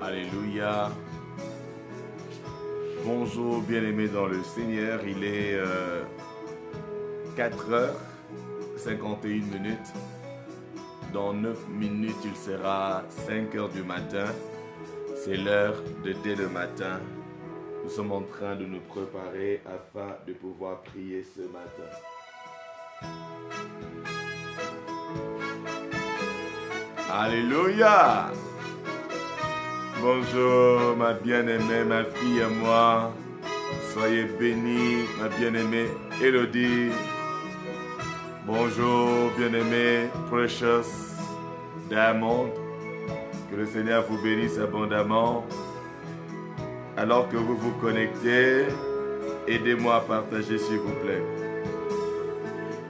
Alléluia. Bonjour bien-aimés dans le Seigneur, il est 4h51. Dans 9 minutes, il sera 5h du matin. C'est l'heure de dès le matin. Nous sommes en train de nous préparer afin de pouvoir prier ce matin. Alléluia. Bonjour ma bien-aimée, ma fille et moi. Soyez bénis, ma bien-aimée Elodie. Bonjour bien-aimée Precious Diamond. Que le Seigneur vous bénisse abondamment. Alors que vous vous connectez, aidez-moi à partager s'il vous plaît.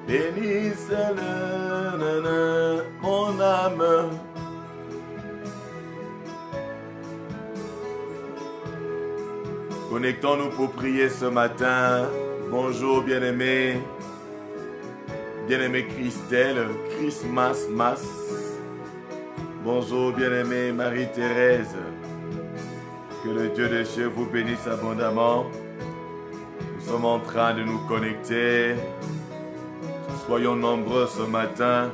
Bénisse-le, mon âme. Connectons-nous pour prier ce matin. Bonjour bien-aimé. Bien-aimé Christelle, Christmas Mas. Bonjour bien-aimé Marie-Thérèse. Que le Dieu des cieux vous bénisse abondamment. Nous sommes en train de nous connecter. Soyons nombreux ce matin.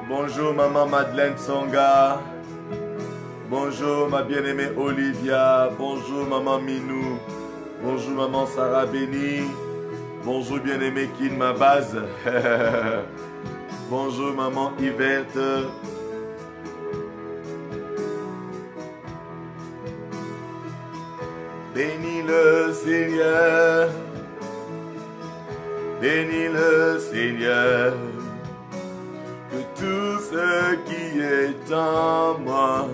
Bonjour maman Madeleine Songa. Bonjour ma bien-aimée Olivia. Bonjour maman Minou. Bonjour maman Sarah Béni. Bonjour bien-aimée Kin Mabaz. Bonjour maman Yvette. Bénis le Seigneur. Bénis le Seigneur. Que tout ce qui est en moi.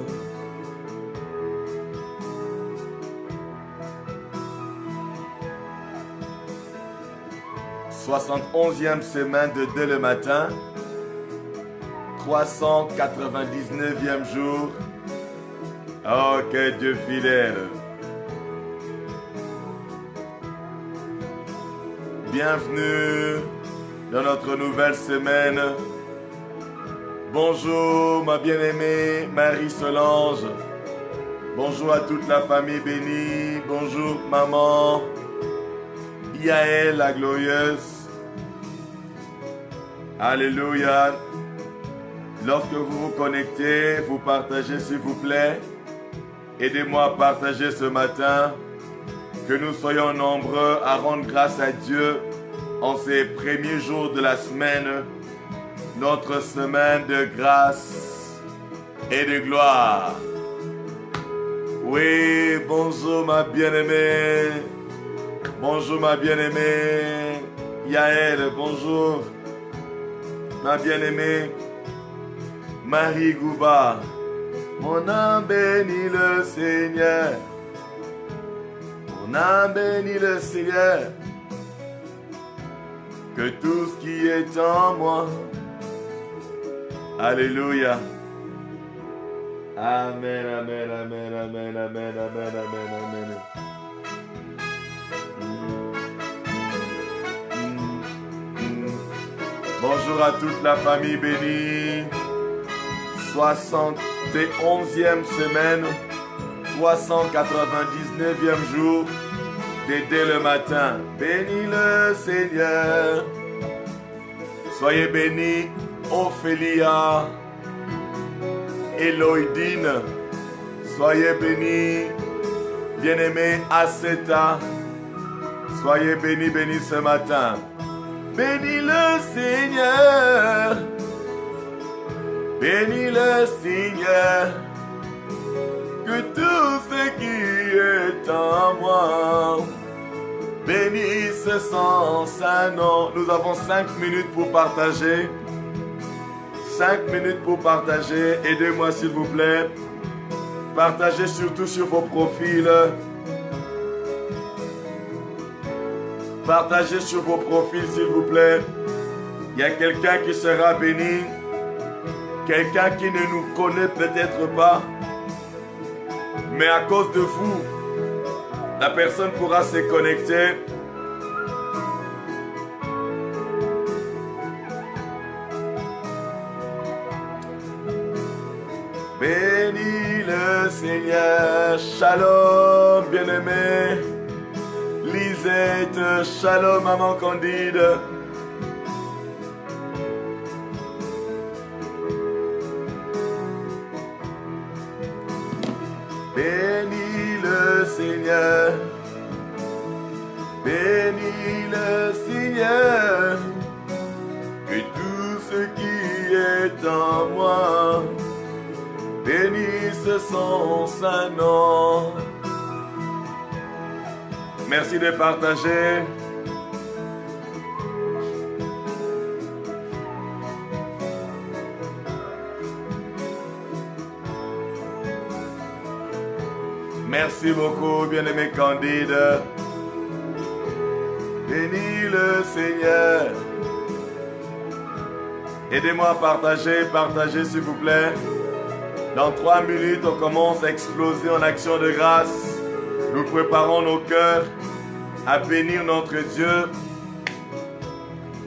« 71e semaine de dès le matin, 399e jour. Oh, que Dieu fidèle. Bienvenue dans notre nouvelle semaine. Bonjour ma bien-aimée Marie-Solange. Bonjour à toute la famille bénie. Bonjour maman Yael la glorieuse. Alléluia. Lorsque vous vous connectez, vous partagez s'il vous plaît. Aidez-moi à partager ce matin. Que nous soyons nombreux à rendre grâce à Dieu en ces premiers jours de la semaine. Notre semaine de grâce et de gloire. Oui, bonjour ma bien-aimée. Bonjour ma bien-aimée Yael. Bonjour ma bien-aimée Marie Gouba. Mon âme bénit le Seigneur. Mon âme bénit le Seigneur. Que tout ce qui est en moi. Alléluia. Amen, amen, amen, amen, amen, amen, amen, amen. Bonjour à toute la famille bénie. 71e semaine, 399e jour, dès le matin. Bénis le Seigneur. Soyez bénis, Ophélia, Eloïdine. Soyez bénis, bien-aimé Aseta. Soyez bénis, bénis ce matin. Bénis le Seigneur. Bénis le Seigneur. Que tout ce qui est en moi bénisse son saint nom. Nous avons 5 minutes pour partager. 5 minutes pour partager. Aidez-moi s'il vous plaît. Partagez surtout sur vos profils. Partagez sur vos profils s'il vous plaît. Il y a quelqu'un qui sera béni quelqu'un qui ne nous connaît peut-être pas, mais à cause de vous, la personne pourra se connecter. Bénis le Seigneur, shalom bien-aimé, Lisette, shalom maman Candide. Bénis le Seigneur, bénis le Seigneur, que tout ce qui est en moi bénisse son saint nom. Merci de partager. Merci beaucoup, bien-aimé Candide. Bénis le Seigneur. Aidez-moi à partagez s'il vous plaît. Dans 3 minutes, on commence à exploser en action de grâce. Nous préparons nos cœurs à bénir notre Dieu.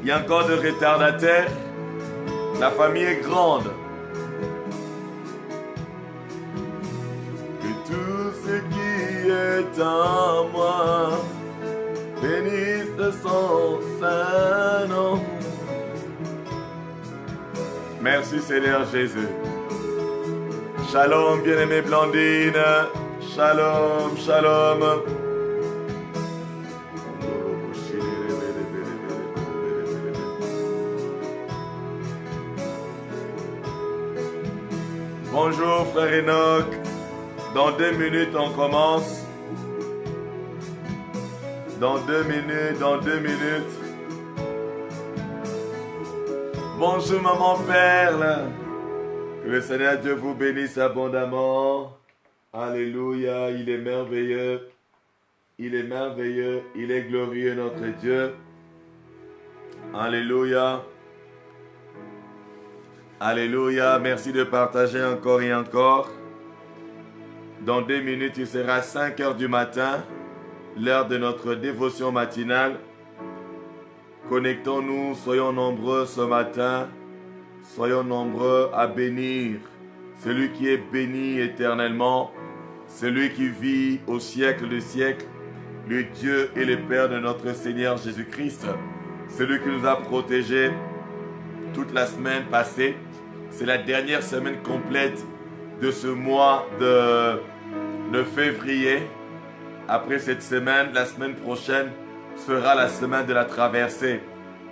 Il y a encore de retardataires. La famille est grande. Que tout ce qui est en moi bénisse son saint nom. Merci Seigneur Jésus. Shalom, bien-aimée Blandine. Shalom, shalom. Bonjour, frère Enoch. Dans 2 minutes, on commence. Dans 2 minutes. Bonjour, maman Perle. Que le Seigneur Dieu vous bénisse abondamment. Alléluia, il est merveilleux. Il est merveilleux. Il est glorieux, notre Dieu. Alléluia. Alléluia. Merci de partager encore et encore. Dans 2 minutes, il sera 5 heures du matin, l'heure de notre dévotion matinale. Connectons-nous, soyons nombreux ce matin. Soyons nombreux à bénir celui qui est béni éternellement, celui qui vit au siècle des siècles, le Dieu et le Père de notre Seigneur Jésus-Christ, celui qui nous a protégés toute la semaine passée. C'est la dernière semaine complète de ce mois de février. Après cette semaine, la semaine prochaine sera la semaine de la traversée,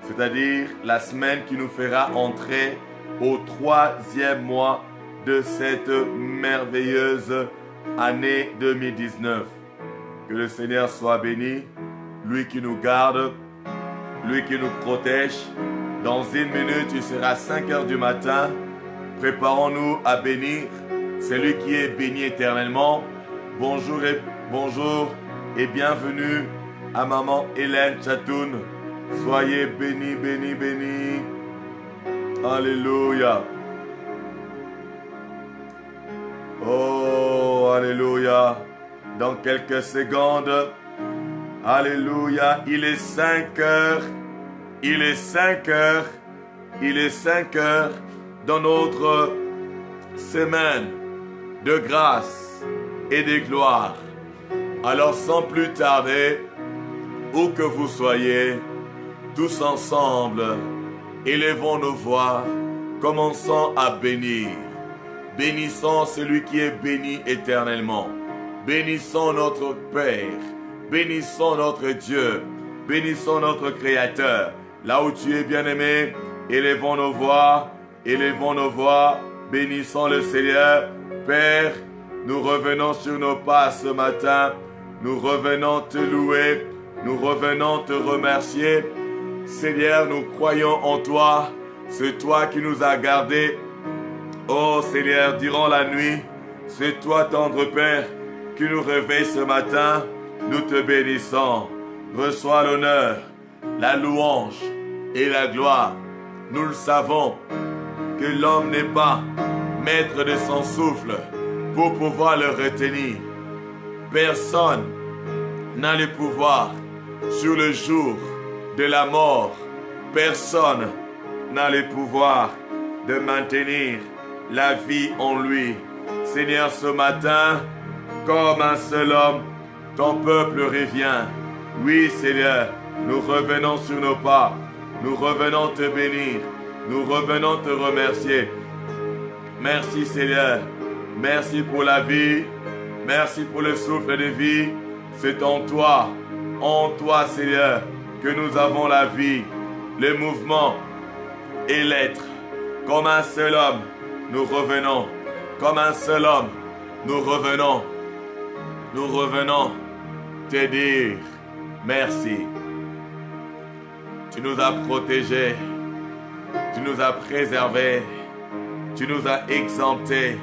c'est-à-dire la semaine qui nous fera entrer au 3e mois de cette merveilleuse année 2019. Que le Seigneur soit béni, lui qui nous garde, lui qui nous protège. Dans 1 minute, il sera 5 heures du matin. Préparons-nous à bénir celui qui est béni éternellement. Bonjour et bienvenue à maman Hélène Chatoun. Soyez bénis, bénis, bénis. Alléluia. Oh, alléluia. Dans quelques secondes, alléluia, il est 5 heures. Il est 5 heures. Il est 5 heures dans notre semaine de grâce et de gloire. Alors sans plus tarder, où que vous soyez, tous ensemble, élevons nos voix, commençons à bénir. Bénissons celui qui est béni éternellement. Bénissons notre Père. Bénissons notre Dieu. Bénissons notre Créateur. Là où tu es bien-aimé, élevons nos voix. Élevons nos voix. Bénissons le Seigneur. Père, nous revenons sur nos pas ce matin. Nous revenons te louer. Nous revenons te remercier. Seigneur, nous croyons en toi. C'est toi qui nous as gardés. Oh Seigneur, durant la nuit, c'est toi, tendre Père, qui nous réveille ce matin. Nous te bénissons. Reçois l'honneur, la louange et la gloire. Nous le savons. que l'homme n'est pas maître de son souffle pour pouvoir le retenir. Personne n'a le pouvoir sur le jour de la mort. Personne n'a le pouvoir de maintenir la vie en lui. Seigneur, ce matin, comme un seul homme, ton peuple revient. Oui, Seigneur, nous revenons sur nos pas. Nous revenons te bénir. Nous revenons te remercier. Merci, Seigneur. Merci pour la vie. Merci pour le souffle de vie. C'est en toi, Seigneur, que nous avons la vie, le mouvement et l'être. Comme un seul homme, nous revenons. Comme un seul homme, nous revenons. Nous revenons te dire merci. Tu nous as protégés. Tu nous as préservés. Tu nous as exemptés.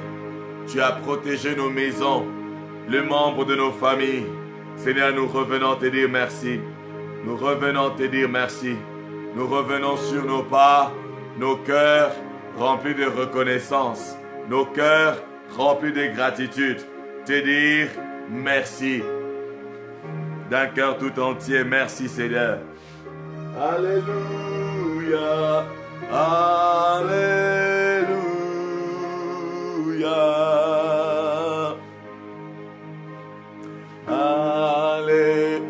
Tu as protégé nos maisons, les membres de nos familles. Seigneur, nous revenons te dire merci. Nous revenons te dire merci. Nous revenons sur nos pas, nos cœurs remplis de reconnaissance, nos cœurs remplis de gratitude. Te dire merci. D'un cœur tout entier, merci Seigneur. Alléluia. Alléluia. Alléluia.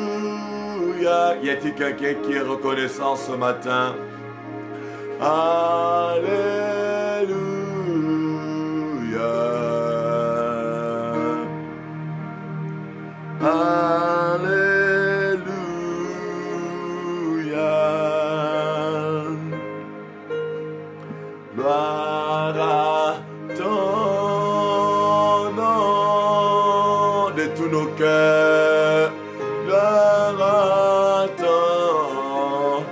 Alléluia. Y a-t-il quelqu'un qui est reconnaissant ce matin? Alléluia. Alléluia. Gloire à ton nom de tous nos cœurs. Gloire à ton.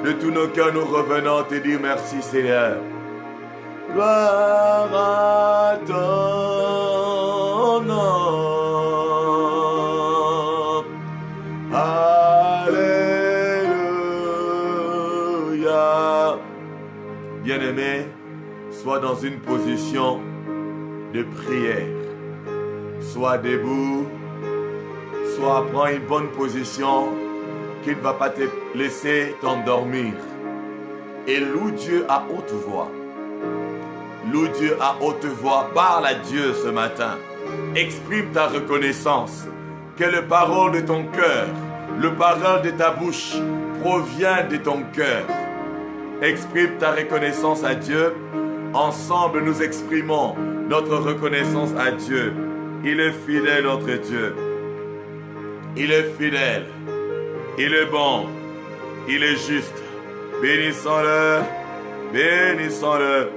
De tous nos cœurs, nous revenons te dire merci, Seigneur. Gloire à ton nom. Alléluia. Bien-aimé, sois dans une position de prière. Sois debout. Prends une bonne position qui ne va pas te laisser t'endormir. Et loue Dieu à haute voix. Loue Dieu à haute voix. Parle à Dieu ce matin. Exprime ta reconnaissance. Que les paroles de ton cœur, le parole de ta bouche provient de ton cœur. Exprime ta reconnaissance à Dieu. Ensemble, nous exprimons notre reconnaissance à Dieu. Il est fidèle, notre Dieu. Il est fidèle. Il est bon. Il est juste. Bénissons-le. Bénissons-le.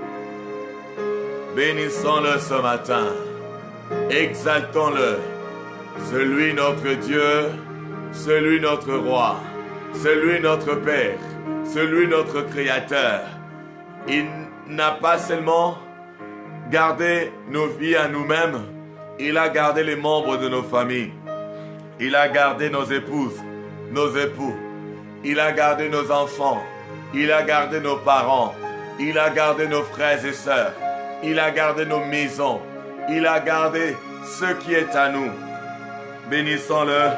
Bénissons-le ce matin. Exaltons-le. Celui notre Dieu, celui notre roi, celui notre Père, celui notre Créateur. Il n'a pas seulement gardé nos vies à nous-mêmes, il a gardé les membres de nos familles. Il a gardé nos épouses, nos époux. Il a gardé nos enfants. Il a gardé nos parents. Il a gardé nos frères et sœurs. Il a gardé nos maisons. Il a gardé ce qui est à nous. Bénissons-le.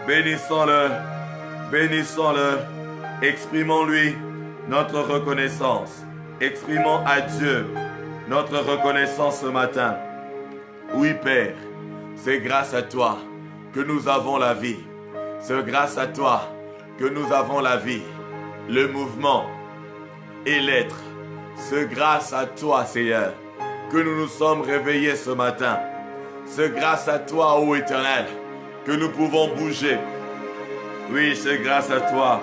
Bénissons-le. Bénissons-le. Exprimons-lui notre reconnaissance. Exprimons à Dieu notre reconnaissance ce matin. Oui, Père, c'est grâce à toi que nous avons la vie. C'est grâce à toi que nous avons la vie, le mouvement et l'être. C'est grâce à toi, Seigneur, que nous nous sommes réveillés ce matin. C'est grâce à toi, ô Éternel, que nous pouvons bouger. Oui, c'est grâce à toi.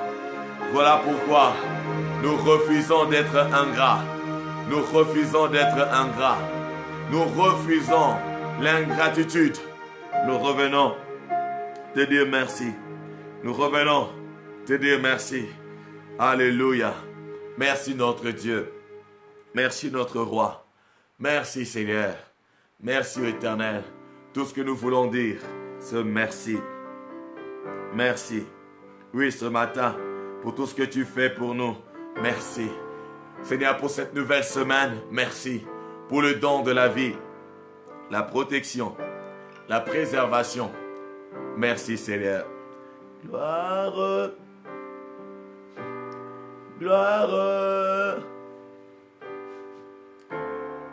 Voilà pourquoi nous refusons d'être ingrats. Nous refusons d'être ingrats. Nous refusons l'ingratitude. Nous revenons te dire merci. Nous revenons te dire merci. Alléluia. Merci notre Dieu. Merci notre roi. Merci Seigneur. Merci Éternel Tout ce que nous voulons dire, c'est merci. Merci. Oui, ce matin, pour tout ce que tu fais pour nous, merci. Seigneur, pour cette nouvelle semaine, merci. Pour le don de la vie, la protection, la préservation. Merci, Seigneur. Gloire, gloire,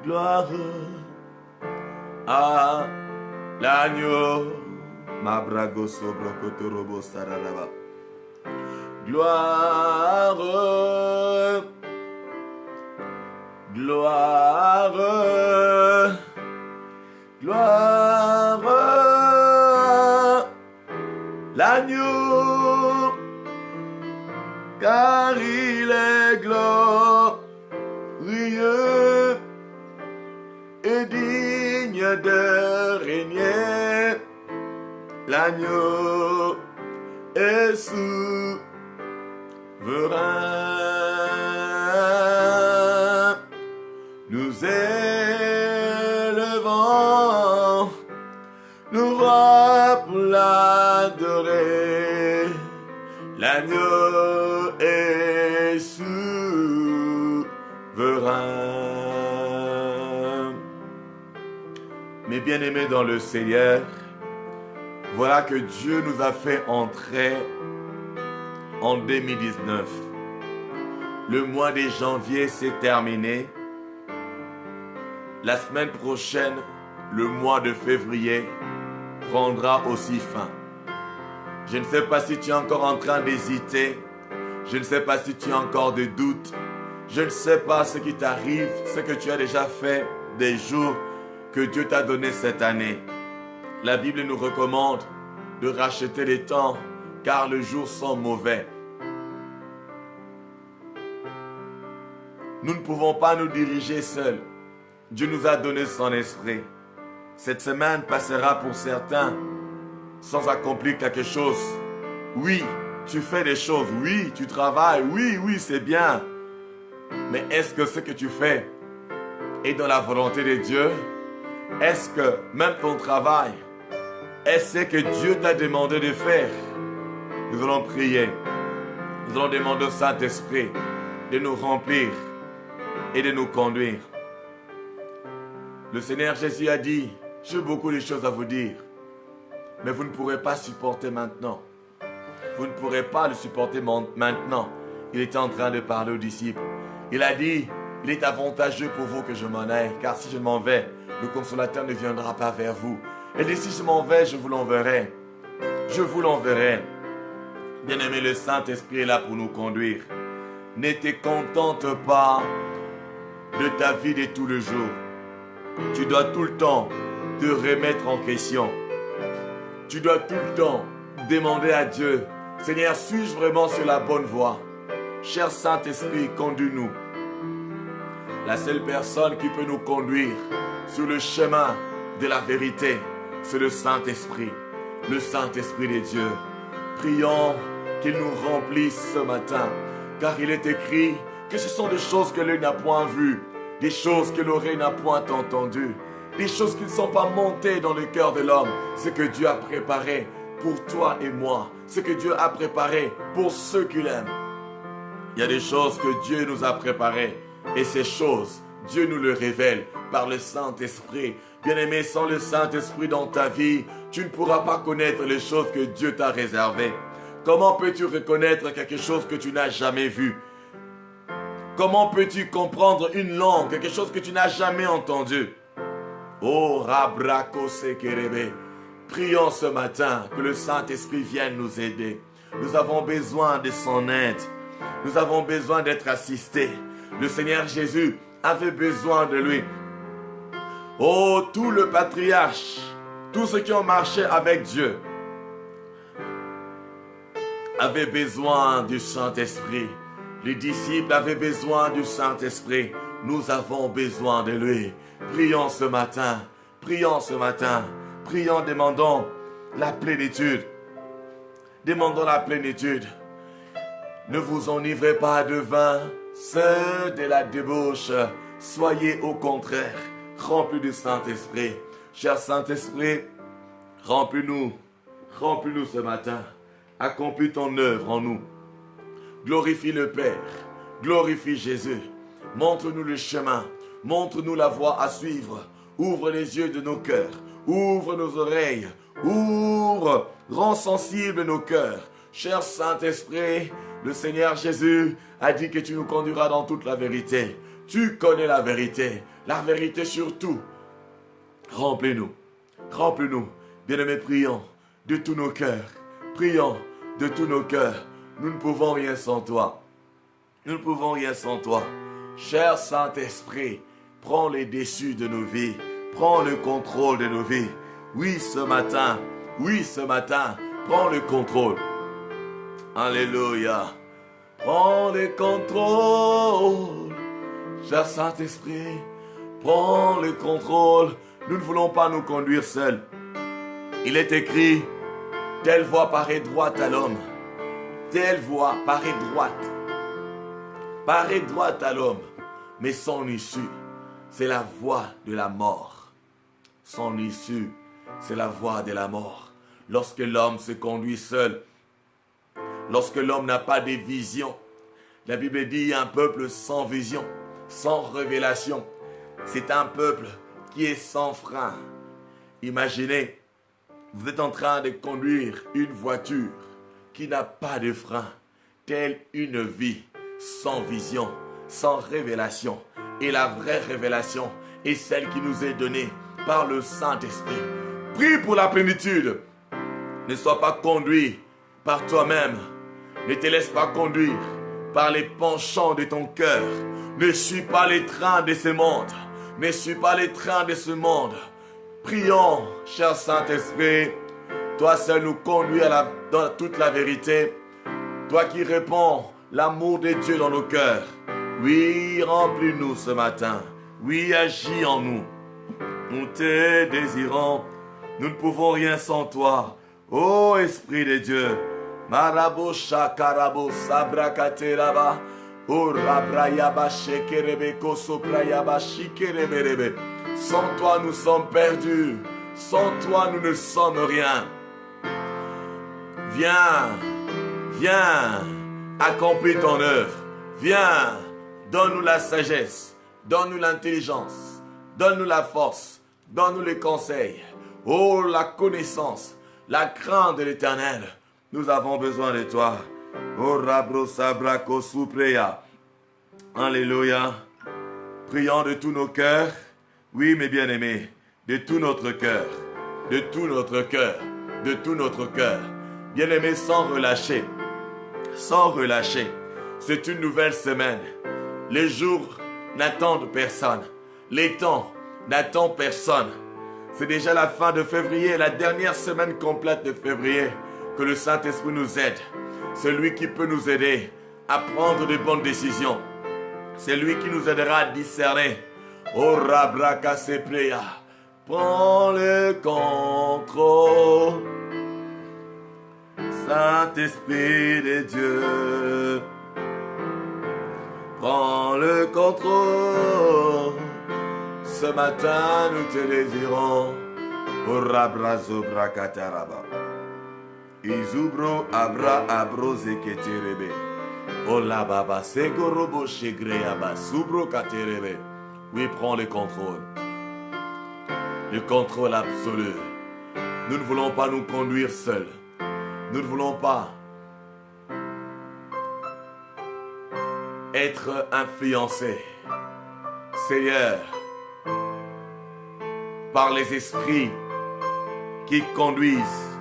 gloire à l'agneau. Mabrago sobro kotorobo sararaba. Gloire, gloire, gloire, l'agneau, car il est glorieux et digne de régner. L'agneau est souverain. Nous élevons nos voix pour l'adorer. L'agneau est souverain. Mes bien-aimés dans le Seigneur, voilà que Dieu nous a fait entrer en 2019. Le mois de janvier s'est terminé. La semaine prochaine, le mois de février prendra aussi fin. Je ne sais pas si tu es encore en train d'hésiter. Je ne sais pas si tu as encore des doutes. Je ne sais pas ce qui t'arrive, ce que tu as déjà fait des jours que Dieu t'a donné cette année. La Bible nous recommande de racheter les temps, car les jours sont mauvais. Nous ne pouvons pas nous diriger seuls. Dieu nous a donné son esprit. Cette semaine passera pour certains sans accomplir quelque chose. Oui, tu fais des choses. Oui, tu travailles. Oui, c'est bien. Mais est-ce que ce que tu fais est dans la volonté de Dieu? Est-ce que même ton travail est ce que Dieu t'a demandé de faire? Nous allons prier. Nous allons demander au Saint-Esprit de nous remplir et de nous conduire. Le Seigneur Jésus a dit, j'ai beaucoup de choses à vous dire, mais vous ne pourrez pas supporter maintenant. Vous ne pourrez pas le supporter maintenant. Il était en train de parler aux disciples. Il a dit, il est avantageux pour vous que je m'en aille, car si je m'en vais, le consolateur ne viendra pas vers vous. Et dit, si je m'en vais, je vous l'enverrai. Je vous l'enverrai. Bien-aimé, le Saint-Esprit est là pour nous conduire. Ne te contente pas de ta vie de tous les jours. Tu dois tout le temps te remettre en question. Tu dois tout le temps demander à Dieu, Seigneur, suis-je vraiment sur la bonne voie? Cher Saint-Esprit, conduis-nous. La seule personne qui peut nous conduire sur le chemin de la vérité, c'est le Saint-Esprit, le Saint-Esprit de Dieu. Prions qu'il nous remplisse ce matin, car il est écrit que ce sont des choses que l'œil n'a point vues, des choses que l'oreille n'a point entendues, des choses qui ne sont pas montées dans le cœur de l'homme, ce que Dieu a préparé pour toi et moi, ce que Dieu a préparé pour ceux qui l'aiment. Il y a des choses que Dieu nous a préparées, et ces choses, Dieu nous le révèle par le Saint-Esprit. Bien-aimé, sans le Saint-Esprit dans ta vie, tu ne pourras pas connaître les choses que Dieu t'a réservées. Comment peux-tu reconnaître quelque chose que tu n'as jamais vu? Comment peux-tu comprendre une langue, quelque chose que tu n'as jamais entendu? Oh, Rabrako Sekerebe, prions ce matin que le Saint-Esprit vienne nous aider. Nous avons besoin de son aide. Nous avons besoin d'être assistés. Le Seigneur Jésus avait besoin de lui. Oh, tout le patriarche, tous ceux qui ont marché avec Dieu, avaient besoin du Saint-Esprit. Les disciples avaient besoin du Saint-Esprit. Nous avons besoin de lui. Prions ce matin. Prions ce matin. Prions, demandons la plénitude. Demandons la plénitude. Ne vous enivrez pas de vin, c'est de la débauche. Soyez au contraire remplis du Saint-Esprit. Cher Saint-Esprit, Remplis-nous. Remplis-nous ce matin. Accomplis ton œuvre en nous. Glorifie le Père. Glorifie Jésus. Montre-nous le chemin. Montre-nous la voie à suivre. Ouvre les yeux de nos cœurs. Ouvre nos oreilles. Ouvre. Rends sensibles nos cœurs. Cher Saint-Esprit, le Seigneur Jésus a dit que tu nous conduiras dans toute la vérité. Tu connais la vérité surtout. Remplis-nous. Remplis-nous. Bien-aimés, prions de tous nos cœurs. Prions de tous nos cœurs. Nous ne pouvons rien sans toi. Nous ne pouvons rien sans toi. Cher Saint-Esprit, prends les déçus de nos vies. Prends le contrôle de nos vies. Oui, ce matin, prends le contrôle. Alléluia. Prends le contrôle. Cher Saint-Esprit, prends le contrôle. Nous ne voulons pas nous conduire seuls. Il est écrit, telle voie paraît droite à l'homme. Telle voie paraît droite. Paraît droite à l'homme. Mais son issue, c'est la voie de la mort. Son issue, c'est la voie de la mort. Lorsque l'homme se conduit seul, lorsque l'homme n'a pas de vision, la Bible dit un peuple sans vision, sans révélation. C'est un peuple qui est sans frein. Imaginez, vous êtes en train de conduire une voiture qui n'a pas de frein, telle une vie sans vision, sans révélation. Et la vraie révélation est celle qui nous est donnée par le Saint-Esprit. Prie pour la plénitude. Ne sois pas conduit par toi-même. Ne te laisse pas conduire par les penchants de ton cœur. Ne suis pas les trains de ce monde. Ne suis pas les trains de ce monde. Prions, cher Saint-Esprit. Toi seul nous conduis dans toute la vérité. Toi qui réponds l'amour de Dieu dans nos cœurs. Oui, remplis-nous ce matin. Oui, agis en nous. Nous te désirons. Nous ne pouvons rien sans toi. Ô Esprit de Dieu. Marabo shakarabo sabrakateraba. O rabrayaba shekerebe kosoprayaba shikereberebe. Sans toi nous sommes perdus. Sans toi nous ne sommes rien. Viens, viens, accomplis ton œuvre. Viens, donne-nous la sagesse, donne-nous l'intelligence, donne-nous la force, donne-nous les conseils. Oh, la connaissance, la crainte de l'Éternel. Nous avons besoin de toi. Oh, rabro sabrako supreya. Alléluia. Prions de tous nos cœurs. Oui, mes bien-aimés, de tout notre cœur, de tout notre cœur, de tout notre cœur. Bien-aimés, sans relâcher, sans relâcher. C'est une nouvelle semaine. Les jours n'attendent personne. Les temps n'attendent personne. C'est déjà la fin de février, la dernière semaine complète de février. Que le Saint-Esprit nous aide. C'est lui qui peut nous aider à prendre de bonnes décisions. C'est lui qui nous aidera à discerner. Oh Rabraka Sepreya, prends le contrôle. Saint-Esprit de Dieu, prends le contrôle. Ce matin nous te désirons. Oh Rabrazo Brakataraba. Izubro abra abro zeketerebe. Ola baba segorobo shegreaba subro katerebe. Oui, prends le contrôle. Le contrôle absolu. Nous ne voulons pas nous conduire seuls. Nous ne voulons pas être influencés, Seigneur, par les esprits qui conduisent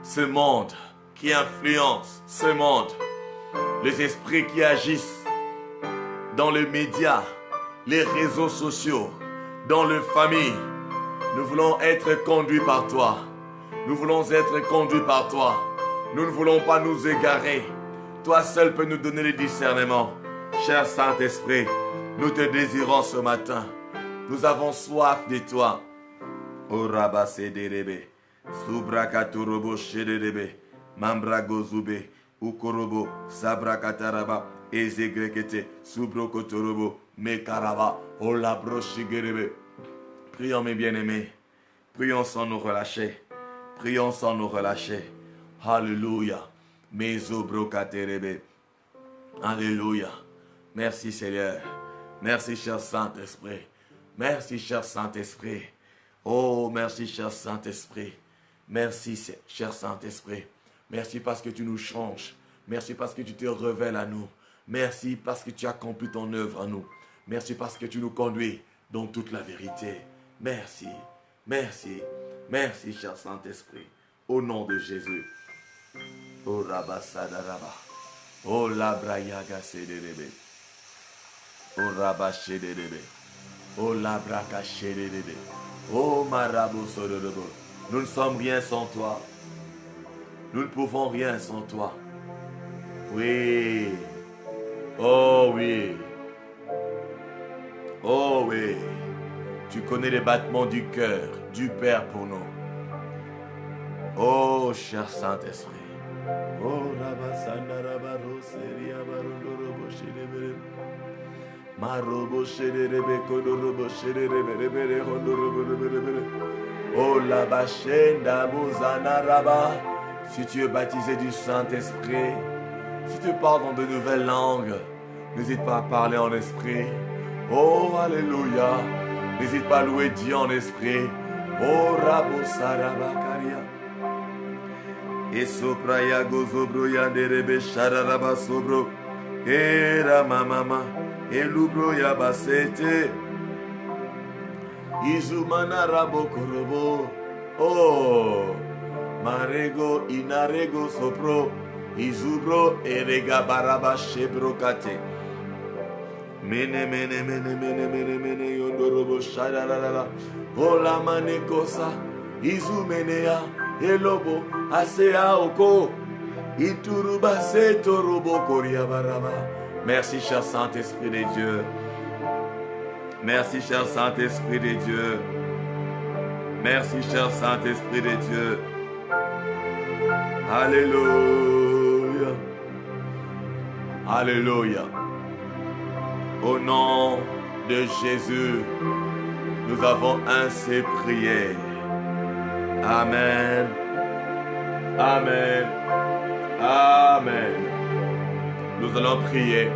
ce monde, qui influencent ce monde, les esprits qui agissent dans les médias, les réseaux sociaux, dans les familles. Nous voulons être conduits par toi. Nous voulons être conduits par toi. Nous ne voulons pas nous égarer. Toi seul peux nous donner le discernement. Cher Saint-Esprit, nous te désirons ce matin. Nous avons soif de toi. O Rabasedebe, Subrakaturobo Shedebe, Mambragozube, Ukorobo, Sabrakataraba, Ezegrekete, Subrokotorobo, Mekaraba, Olabrochigerebe. Prions mes bien-aimés. Prions sans nous relâcher. Prions sans nous relâcher. Alléluia. Mesobrokaterebe. Alléluia. Merci Seigneur. Merci cher Saint-Esprit. Merci cher Saint-Esprit. Oh, merci cher Saint-Esprit. Merci cher Saint-Esprit. Merci parce que tu nous changes. Merci parce que tu te révèles à nous. Merci parce que tu accomplis ton œuvre en nous. Merci parce que tu nous conduis dans toute la vérité. Merci. Merci. Merci cher Saint-Esprit. Au nom de Jésus. Oh Rabasadaraba. Oh Labrayaga Sedebe. Oh Rabashedebe. Oh Labraka Shedebe. Oh Marabo Sodobo. Nous ne sommes rien sans toi. Nous ne pouvons rien sans toi. Oui. Oh oui. Oh oui. Tu connais les battements du cœur du Père pour nous. Oh cher Saint-Esprit. Oh Rabasandarabaro Seria Barondorobo Shedebe. Marobo Shedebe Kodorobo Shedebe Hondorobo. Oh la Bachenda Bozanaraba. Si tu es baptisé du Saint-Esprit, si tu parles dans de nouvelles langues, n'hésite pas à parler en esprit. Oh Alléluia. N'hésite pas à louer Dieu en esprit. Oh Rabo Sarabakaria. Et sopraya gozobro yanderebe shararaba sobro. Et ramamama. Et lubro yabasete. Izumana rabo korobo. Oh. Marego inarego sopro. Izubro erega baraba shebrokate. Mene mene mene mene mene mene yondorobo shararara. Ola manekosa. Izumenea. Elobo asea oko. Ituruba setorobo koria baraba. Merci cher Saint-Esprit de Dieu. Merci cher Saint-Esprit de Dieu. Merci cher Saint-Esprit de Dieu. Alléluia. Alléluia. Au nom de Jésus, nous avons ainsi prié. Amen. Amen. Amen. Nous allons prier.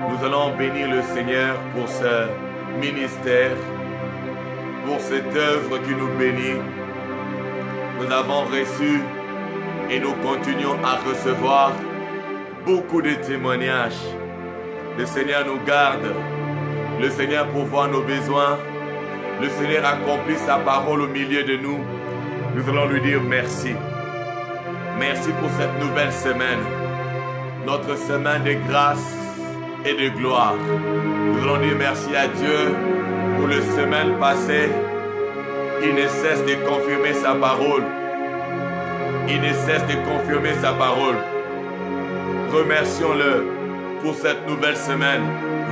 Nous allons bénir le Seigneur pour ce ministère, pour cette œuvre qui nous bénit. Nous avons reçu et nous continuons à recevoir beaucoup de témoignages. Le Seigneur nous garde. Le Seigneur pourvoit nos besoins. Le Seigneur accomplit sa parole au milieu de nous. Nous allons lui dire merci. Merci pour cette nouvelle semaine. Notre semaine de grâce et de gloire. Nous allons dire merci à Dieu pour la semaine passée. Il ne cesse de confirmer sa parole. Il ne cesse de confirmer sa parole. Remercions-le pour cette nouvelle semaine.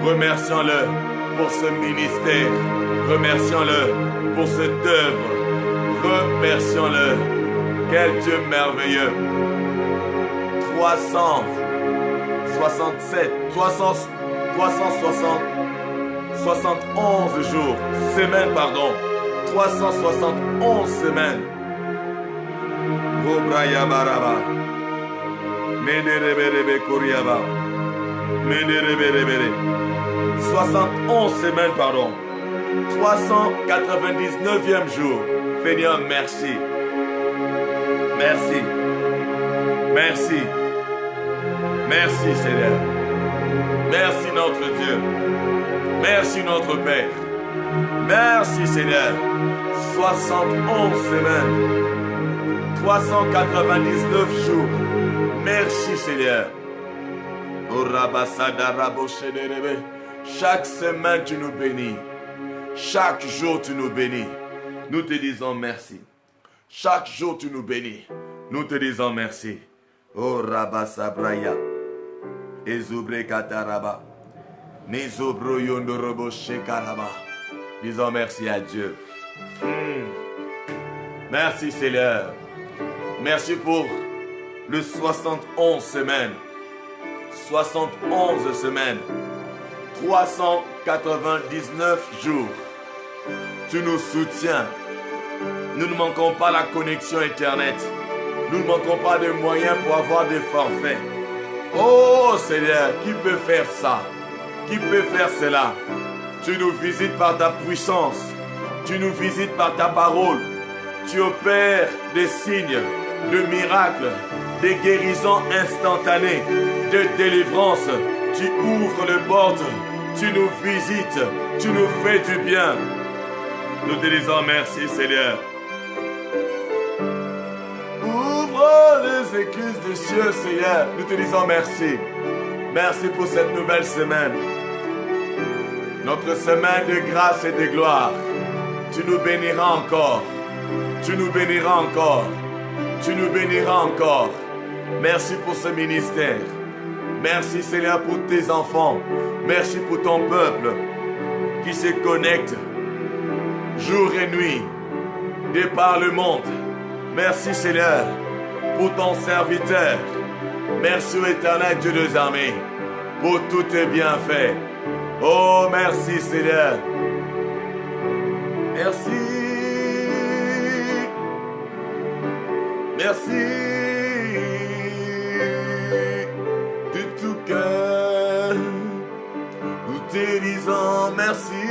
Remercions-le pour ce ministère. Remercions-le pour cette œuvre. Remercions-le. Quel Dieu merveilleux. 371 jours. Semaines, pardon. 371 semaines. Obraya baraba. Mederebe Koryaba. Mederebe. 71 semaines, pardon. 399e jour. Seigneur, merci. Merci. Merci. Merci, Seigneur. Merci, notre Dieu. Merci, notre Père. Merci, Seigneur. 71 semaines. 399 jours. Merci, Seigneur. Chaque semaine, tu nous bénis. Chaque jour, tu nous bénis. Nous te disons merci. Chaque jour, tu nous bénis. Nous te disons merci. Oh Rabba Sabraya. Ezubre Kataraba. Nezobro Yondorobo Shekaraba. Disons merci à Dieu. Merci Seigneur. Merci pour le 71 semaines. 71 semaines. 399 jours. Tu nous soutiens. Nous ne manquons pas la connexion Internet. Nous ne manquons pas de moyens pour avoir des forfaits. Oh Seigneur, qui peut faire ça? Qui peut faire cela? Tu nous visites par ta puissance. Tu nous visites par ta parole. Tu opères des signes, de miracles, des guérisons instantanées, de délivrance. Tu ouvres les portes. Tu nous visites. Tu nous fais du bien. Nous te disons merci Seigneur. Ouvre les écluses des cieux Seigneur. Nous te disons merci. Merci pour cette nouvelle semaine. Notre semaine de grâce et de gloire. Tu nous béniras encore. Tu nous béniras encore. Tu nous béniras encore. Merci pour ce ministère. Merci Seigneur pour tes enfants. Merci pour ton peuple qui se connecte jour et nuit de par le monde. Merci Seigneur pour ton serviteur. Merci au éternel Dieu des armées pour tous tes bienfaits. Oh merci Seigneur. Merci. Merci. De tout cœur, nous te disons merci.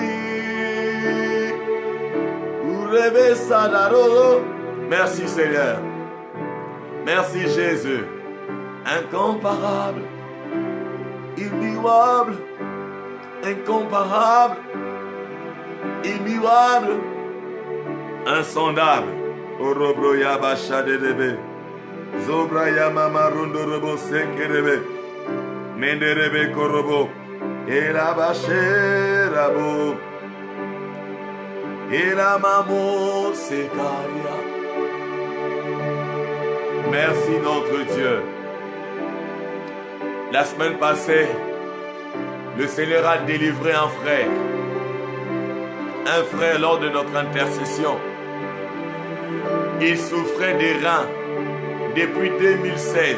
Merci Seigneur. Merci Jésus. Incomparable, immuable, incomparable, immuable, insondable. Orobroya bashadebe, zobraya mamarundo robo sekerebe, menderebe korobo, erabacherabo, eramamo sekaria. Merci notre Dieu. La semaine passée, le Seigneur a délivré un frère lors de notre intercession. Il souffrait des reins depuis 2016.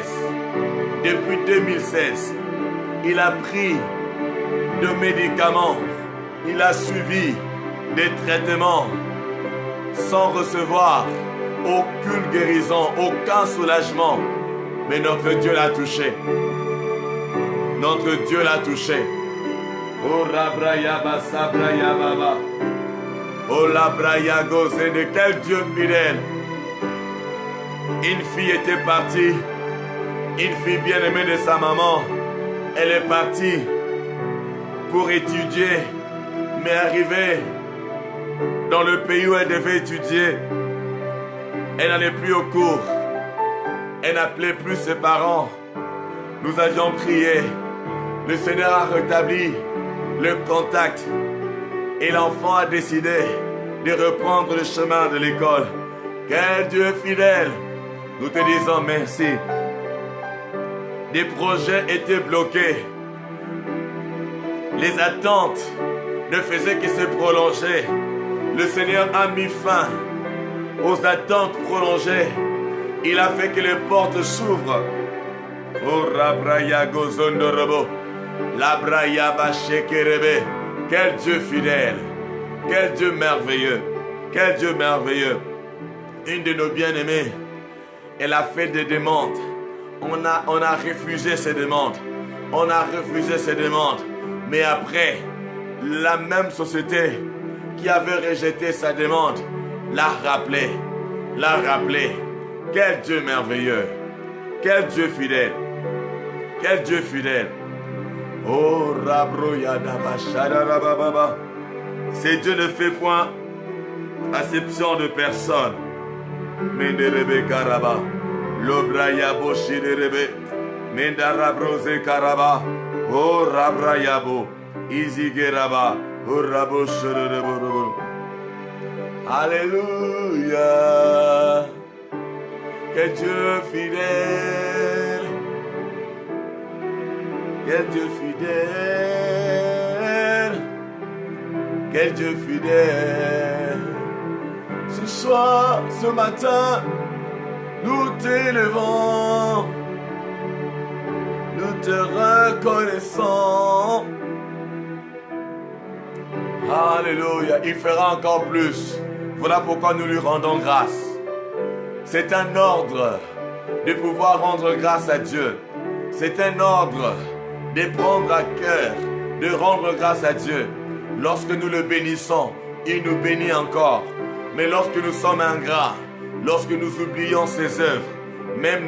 Depuis 2016, il a pris de médicaments, il a suivi des traitements sans recevoir aucune guérison, aucun soulagement. Mais notre Dieu l'a touché. Notre Dieu l'a touché. Oh Rabraya Basabraya Baba. Oh Labraya Gozé, de quel Dieu fidèle. Une fille était partie. Une fille bien-aimée de sa maman. Elle est partie pour étudier. Mais arrivée dans le pays où elle devait étudier, elle n'allait plus au cours. Elle n'appelait plus ses parents. Nous avions prié. Le Seigneur a rétabli le contact. Et l'enfant a décidé de reprendre le chemin de l'école. Quel Dieu fidèle. Nous te disons merci. Des projets étaient bloqués. Les attentes ne faisaient que se prolonger. Le Seigneur a mis fin aux attentes prolongées. Il a fait que les portes s'ouvrent. Oh Rabraya Gozondorobo, Labraya Bachekerebe. Quel Dieu fidèle, quel Dieu merveilleux, quel Dieu merveilleux. Une de nos bien-aimées, elle a fait des demandes. On a refusé ses demandes. On a refusé ses demandes. Mais après, la même société qui avait rejeté sa demande l'a rappelé. L'a rappelé. Quel Dieu merveilleux. Quel Dieu fidèle. Quel Dieu fidèle. Oh Rabroya Dabashada Rababa. C'est Dieu ne fait point acception de personne. Menderebe Karaba. Lobraya Boshirebe. Mendarabrose Karaba. Oh Rabrayabo. Izigeraba. Oh Rabosherebo. Alléluia. Quel Dieu fidèle. Quel Dieu fidèle. Quel Dieu fidèle. Ce soir, ce matin, nous t'élevons. Nous te reconnaissons. Alléluia. Il fera encore plus. Voilà pourquoi nous lui rendons grâce. C'est un ordre de pouvoir rendre grâce à Dieu. C'est un ordre de prendre à cœur, de rendre grâce à Dieu. Lorsque nous le bénissons, il nous bénit encore. Mais lorsque nous sommes ingrats, lorsque nous oublions ses œuvres, même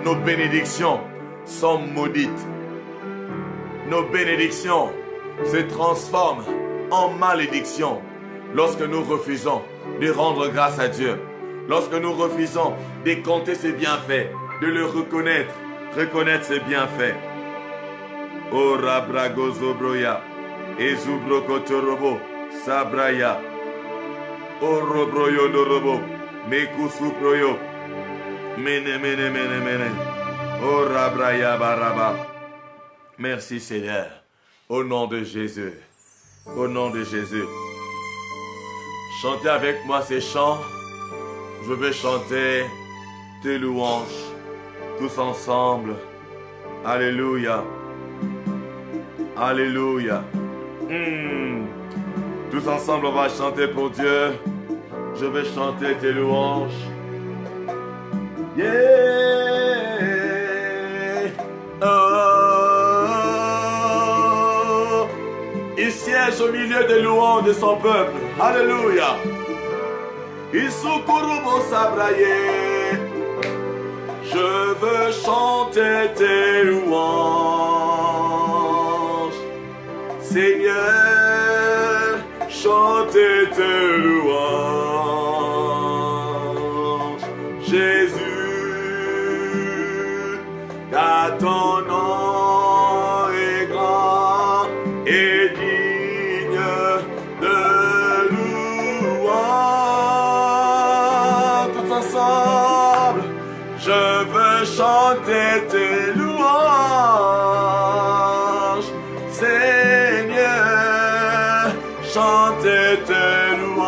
nos bénédictions sont maudites. Nos bénédictions se transforment en malédictions lorsque nous refusons de rendre grâce à Dieu. Lorsque nous refusons de compter ses bienfaits, de le reconnaître ses bienfaits. O Rabragozo Broya, Ezubrokotorobo, Sabraya, O Robroyo Dorobo, Mekusu Proyo, Mene. O Rabraya Baraba. Merci Seigneur, au nom de Jésus. Au nom de Jésus. Chantez avec moi ces chants. Je vais chanter tes louanges, tous ensemble. Alléluia. Alléluia. Tous ensemble, on va chanter pour Dieu. Je vais chanter tes louanges. Yeah. Oh. Il siège au milieu des louanges de son peuple. Alléluia. Isukurubo Sabraye. Je veux chanter tes louanges. Seigneur, chanter tes louanges. Jésus, car ton nom est grand et digne de louange. Tous ensemble, je veux chanter tes louanges. Seigneur, chanter tes louanges.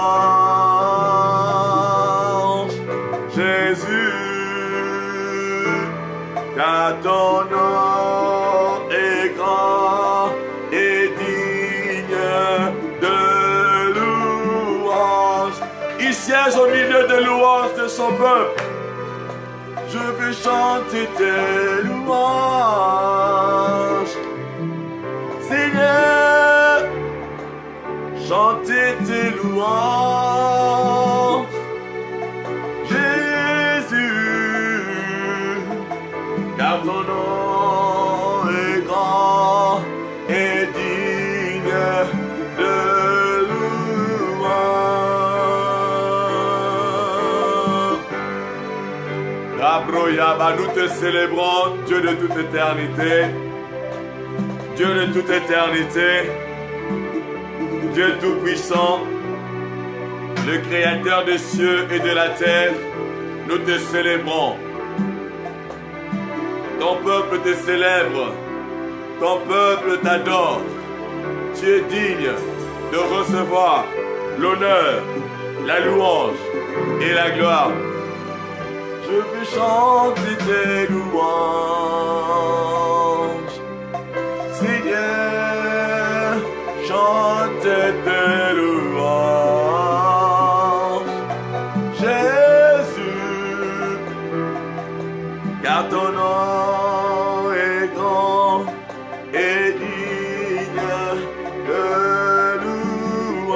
Jésus, car ton nom est grand et digne de louange. Il siège au milieu des louanges de son peuple. Je veux chanter tes louanges. Seigneur, chanter tes louanges. Jésus, car ton nom est grand et digne de louange. Rabroyaba, nous te célébrons, Dieu de toute éternité. Dieu de toute éternité, Dieu tout-puissant, le Créateur des cieux et de la terre, nous te célébrons. Ton peuple te célèbre, ton peuple t'adore. Tu es digne de recevoir l'honneur, la louange et la gloire. Je veux chanter tes louanges. Seigneur, chante tes louanges. Jésus, car ton nom est grand et digne de louange.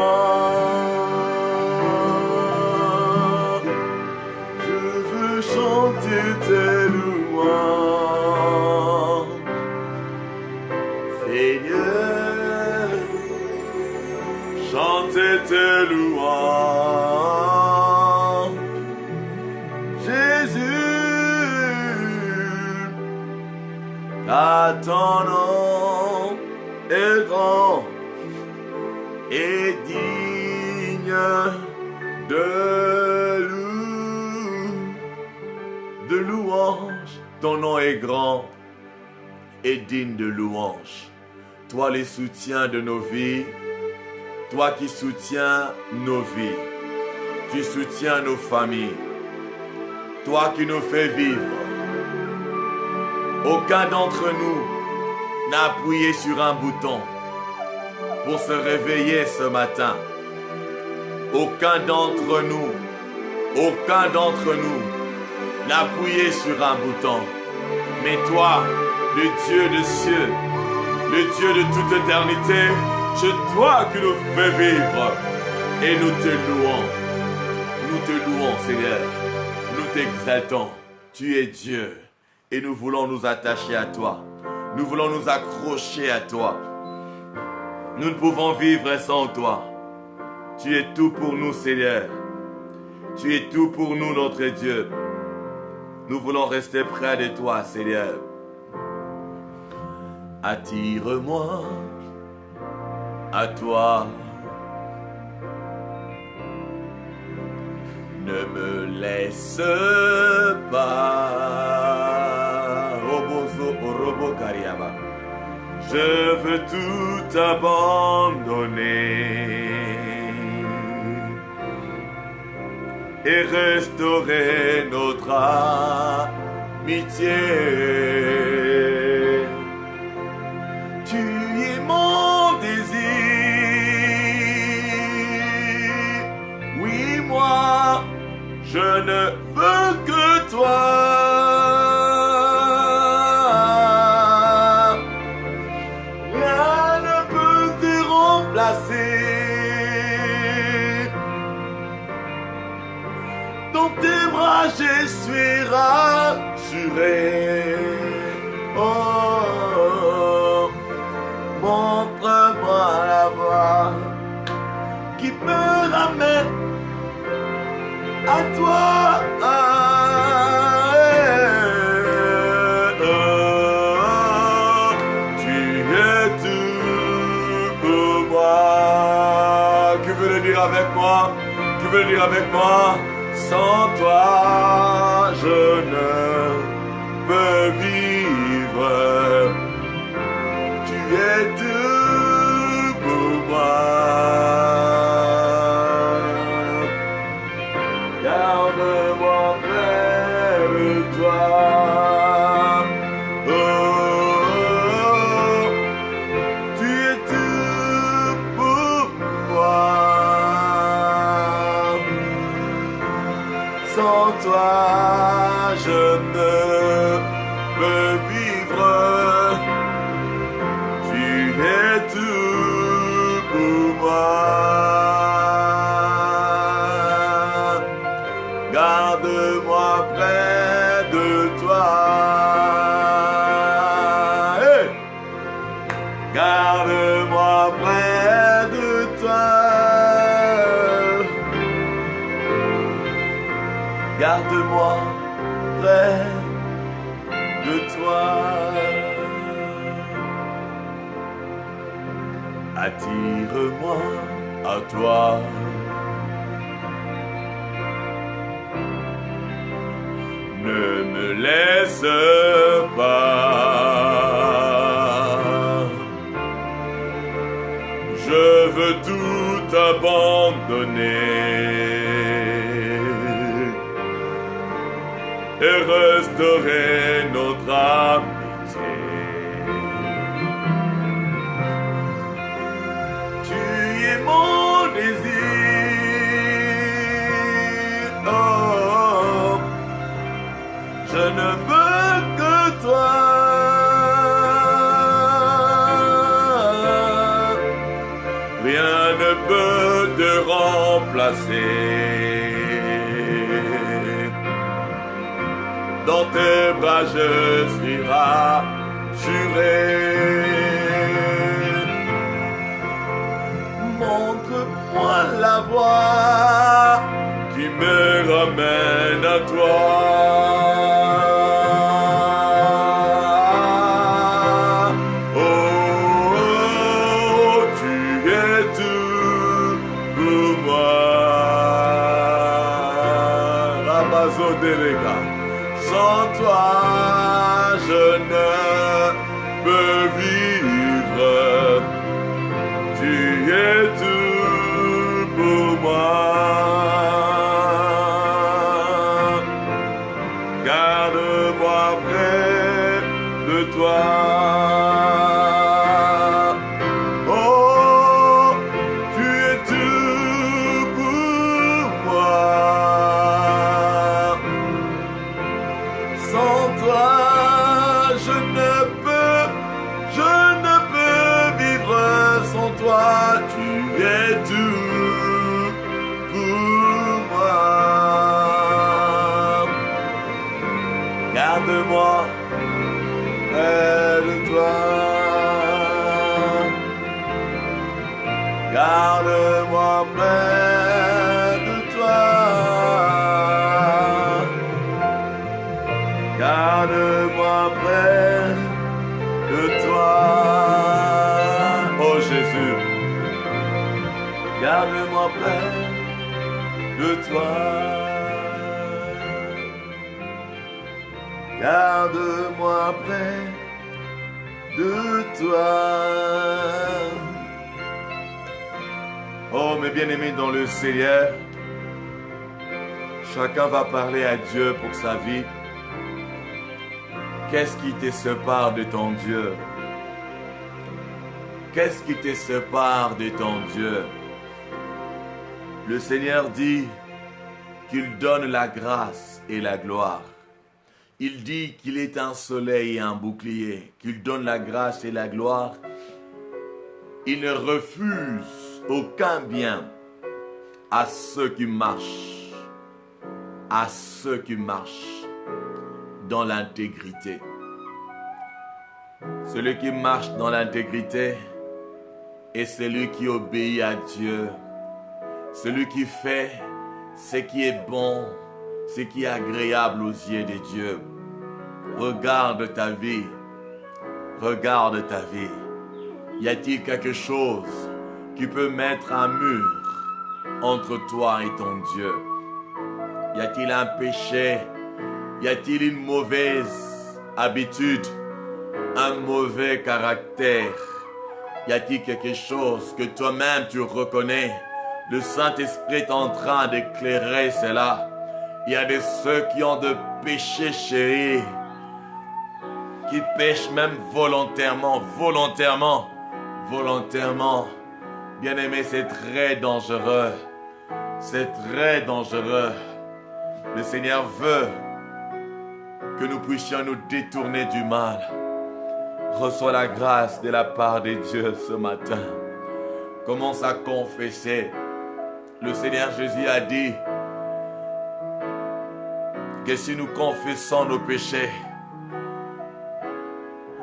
Je veux chanter tes louanges. Seigneur, chantez tes louanges. Jésus, car ton nom est grand et digne de louange. Ton nom est grand et digne de louange. Toi les soutiens de nos vies, toi qui soutiens nos vies, tu soutiens nos familles, toi qui nous fais vivre. Aucun d'entre nous n'a appuyé sur un bouton pour se réveiller ce matin. Aucun d'entre nous n'a appuyé sur un bouton. Mais toi, le Dieu des cieux, le Dieu de toute éternité, c'est toi qui nous fais vivre. Et nous te louons. Nous te louons, Seigneur. Nous t'exaltons. Tu es Dieu. Et nous voulons nous attacher à toi. Nous voulons nous accrocher à toi. Nous ne pouvons vivre sans toi. Tu es tout pour nous, Seigneur. Tu es tout pour nous, notre Dieu. Nous voulons rester près de toi, Seigneur. Attire-moi à toi. Ne me laisse pas. Robo Kariaba. Je veux tout abandonner et restaurer notre amitié. Tu es mon désir. Oui, moi, je ne veux que toi. Rien ne peut te remplacer. Dans tes bras, je suis rassuré. Oh, montre-moi la voie qui me ramène à toi. Tu es tout pour moi. Qui veut le dire avec moi? Qui veut le dire avec moi? Sans toi, je ne peux vivre. Tu es tout pour moi. Garde-moi près de toi. Oh, tu es tout pour moi. Sans toi, je ne peux vivre. Tu es tout pour moi. Garde-moi près de toi. Hey! Garde-moi près de toi. Garde-moi près de toi. Attire-moi à toi. Ne me laisse pas. Je veux tout abandonner et restaurer notre amitié. Tu es mon désir. Oh, je ne veux que toi. Rien ne peut te remplacer. Dans tes bras je suis rassuré. Montre-moi la voie qui me ramène à toi. Oh, tu es tout pour moi. Rabazo Delega. Sans toi, je ne peux vivre. Tu es tout pour moi. Garde-moi près de toi. Oh, de toi. Garde-moi près de toi. Oh, mes bien-aimés dans le Seigneur, chacun va parler à Dieu pour sa vie. Qu'est-ce qui te sépare de ton Dieu? Qu'est-ce qui te sépare de ton Dieu? Le Seigneur dit qu'il donne la grâce et la gloire. Il dit qu'il est un soleil et un bouclier, qu'il donne la grâce et la gloire. Il ne refuse aucun bien à ceux qui marchent, dans l'intégrité. Celui qui marche dans l'intégrité est celui qui obéit à Dieu, celui qui fait ce qui est bon, ce qui est agréable aux yeux de Dieu. Regarde ta vie. Regarde ta vie. Y a-t-il quelque chose qui peut mettre un mur entre toi et ton Dieu? Y a-t-il un péché? Y a-t-il une mauvaise habitude? Un mauvais caractère? Y a-t-il quelque chose que toi-même tu reconnais? Le Saint-Esprit est en train d'éclairer cela. Il y a de ceux qui ont de péchés chéris, qui pêchent même volontairement. Bien-aimé, c'est très dangereux. C'est très dangereux. Le Seigneur veut que nous puissions nous détourner du mal. Reçois la grâce de la part de Dieu ce matin. Commence à confesser. Le Seigneur Jésus a dit que si nous confessons nos péchés,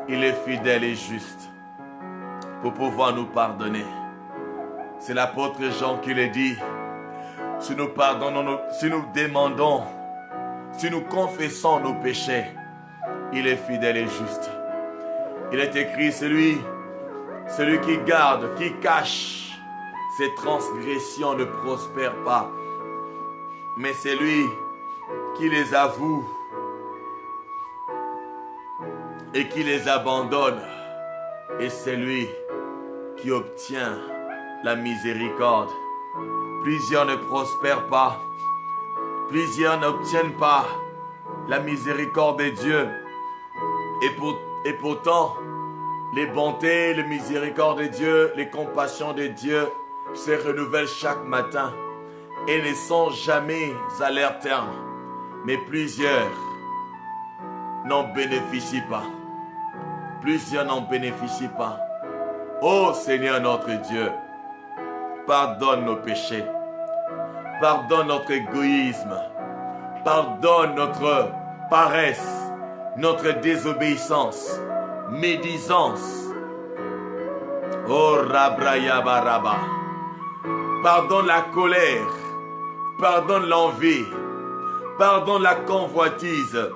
il est fidèle et juste pour pouvoir nous pardonner. C'est l'apôtre Jean qui le dit. Si nous pardonnons, si nous demandons, si nous confessons nos péchés, il est fidèle et juste. Il est écrit, celui qui garde, qui cache ses transgressions ne prospère pas. Mais celui qui les avoue et qui les abandonne est celui qui obtient la miséricorde. Plusieurs ne prospèrent pas. Plusieurs n'obtiennent pas la miséricorde de Dieu. Et pourtant, les bontés, les miséricordes de Dieu, les compassions de Dieu se renouvellent chaque matin et ne sont jamais à leur terme. Mais plusieurs n'en bénéficient pas. Plusieurs n'en bénéficient pas. Ô Seigneur notre Dieu, pardonne nos péchés. Pardonne notre égoïsme. Pardonne notre paresse, notre désobéissance, médisance. Oh Rabraya Baraba. Pardonne la colère. Pardonne l'envie. Pardonne la convoitise.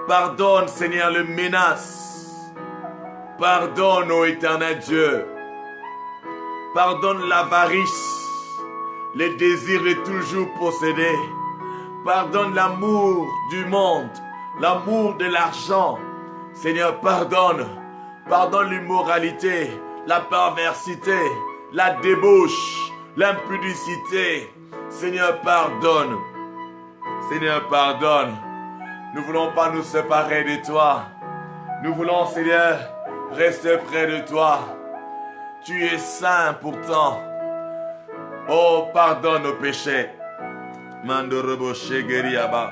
Pardonne, Seigneur, les menaces. Pardonne, ô éternel Dieu. Pardonne l'avarice, les désirs de toujours posséder. Pardonne l'amour du monde, l'amour de l'argent. Seigneur, pardonne. Pardonne l'immoralité, la perversité, la débauche, l'impudicité. Seigneur, pardonne. Seigneur, pardonne. Nous ne voulons pas nous séparer de toi. Nous voulons, Seigneur, rester près de toi. Tu es saint pourtant. Oh, pardonne nos péchés. Mandorobo Shegeriaba.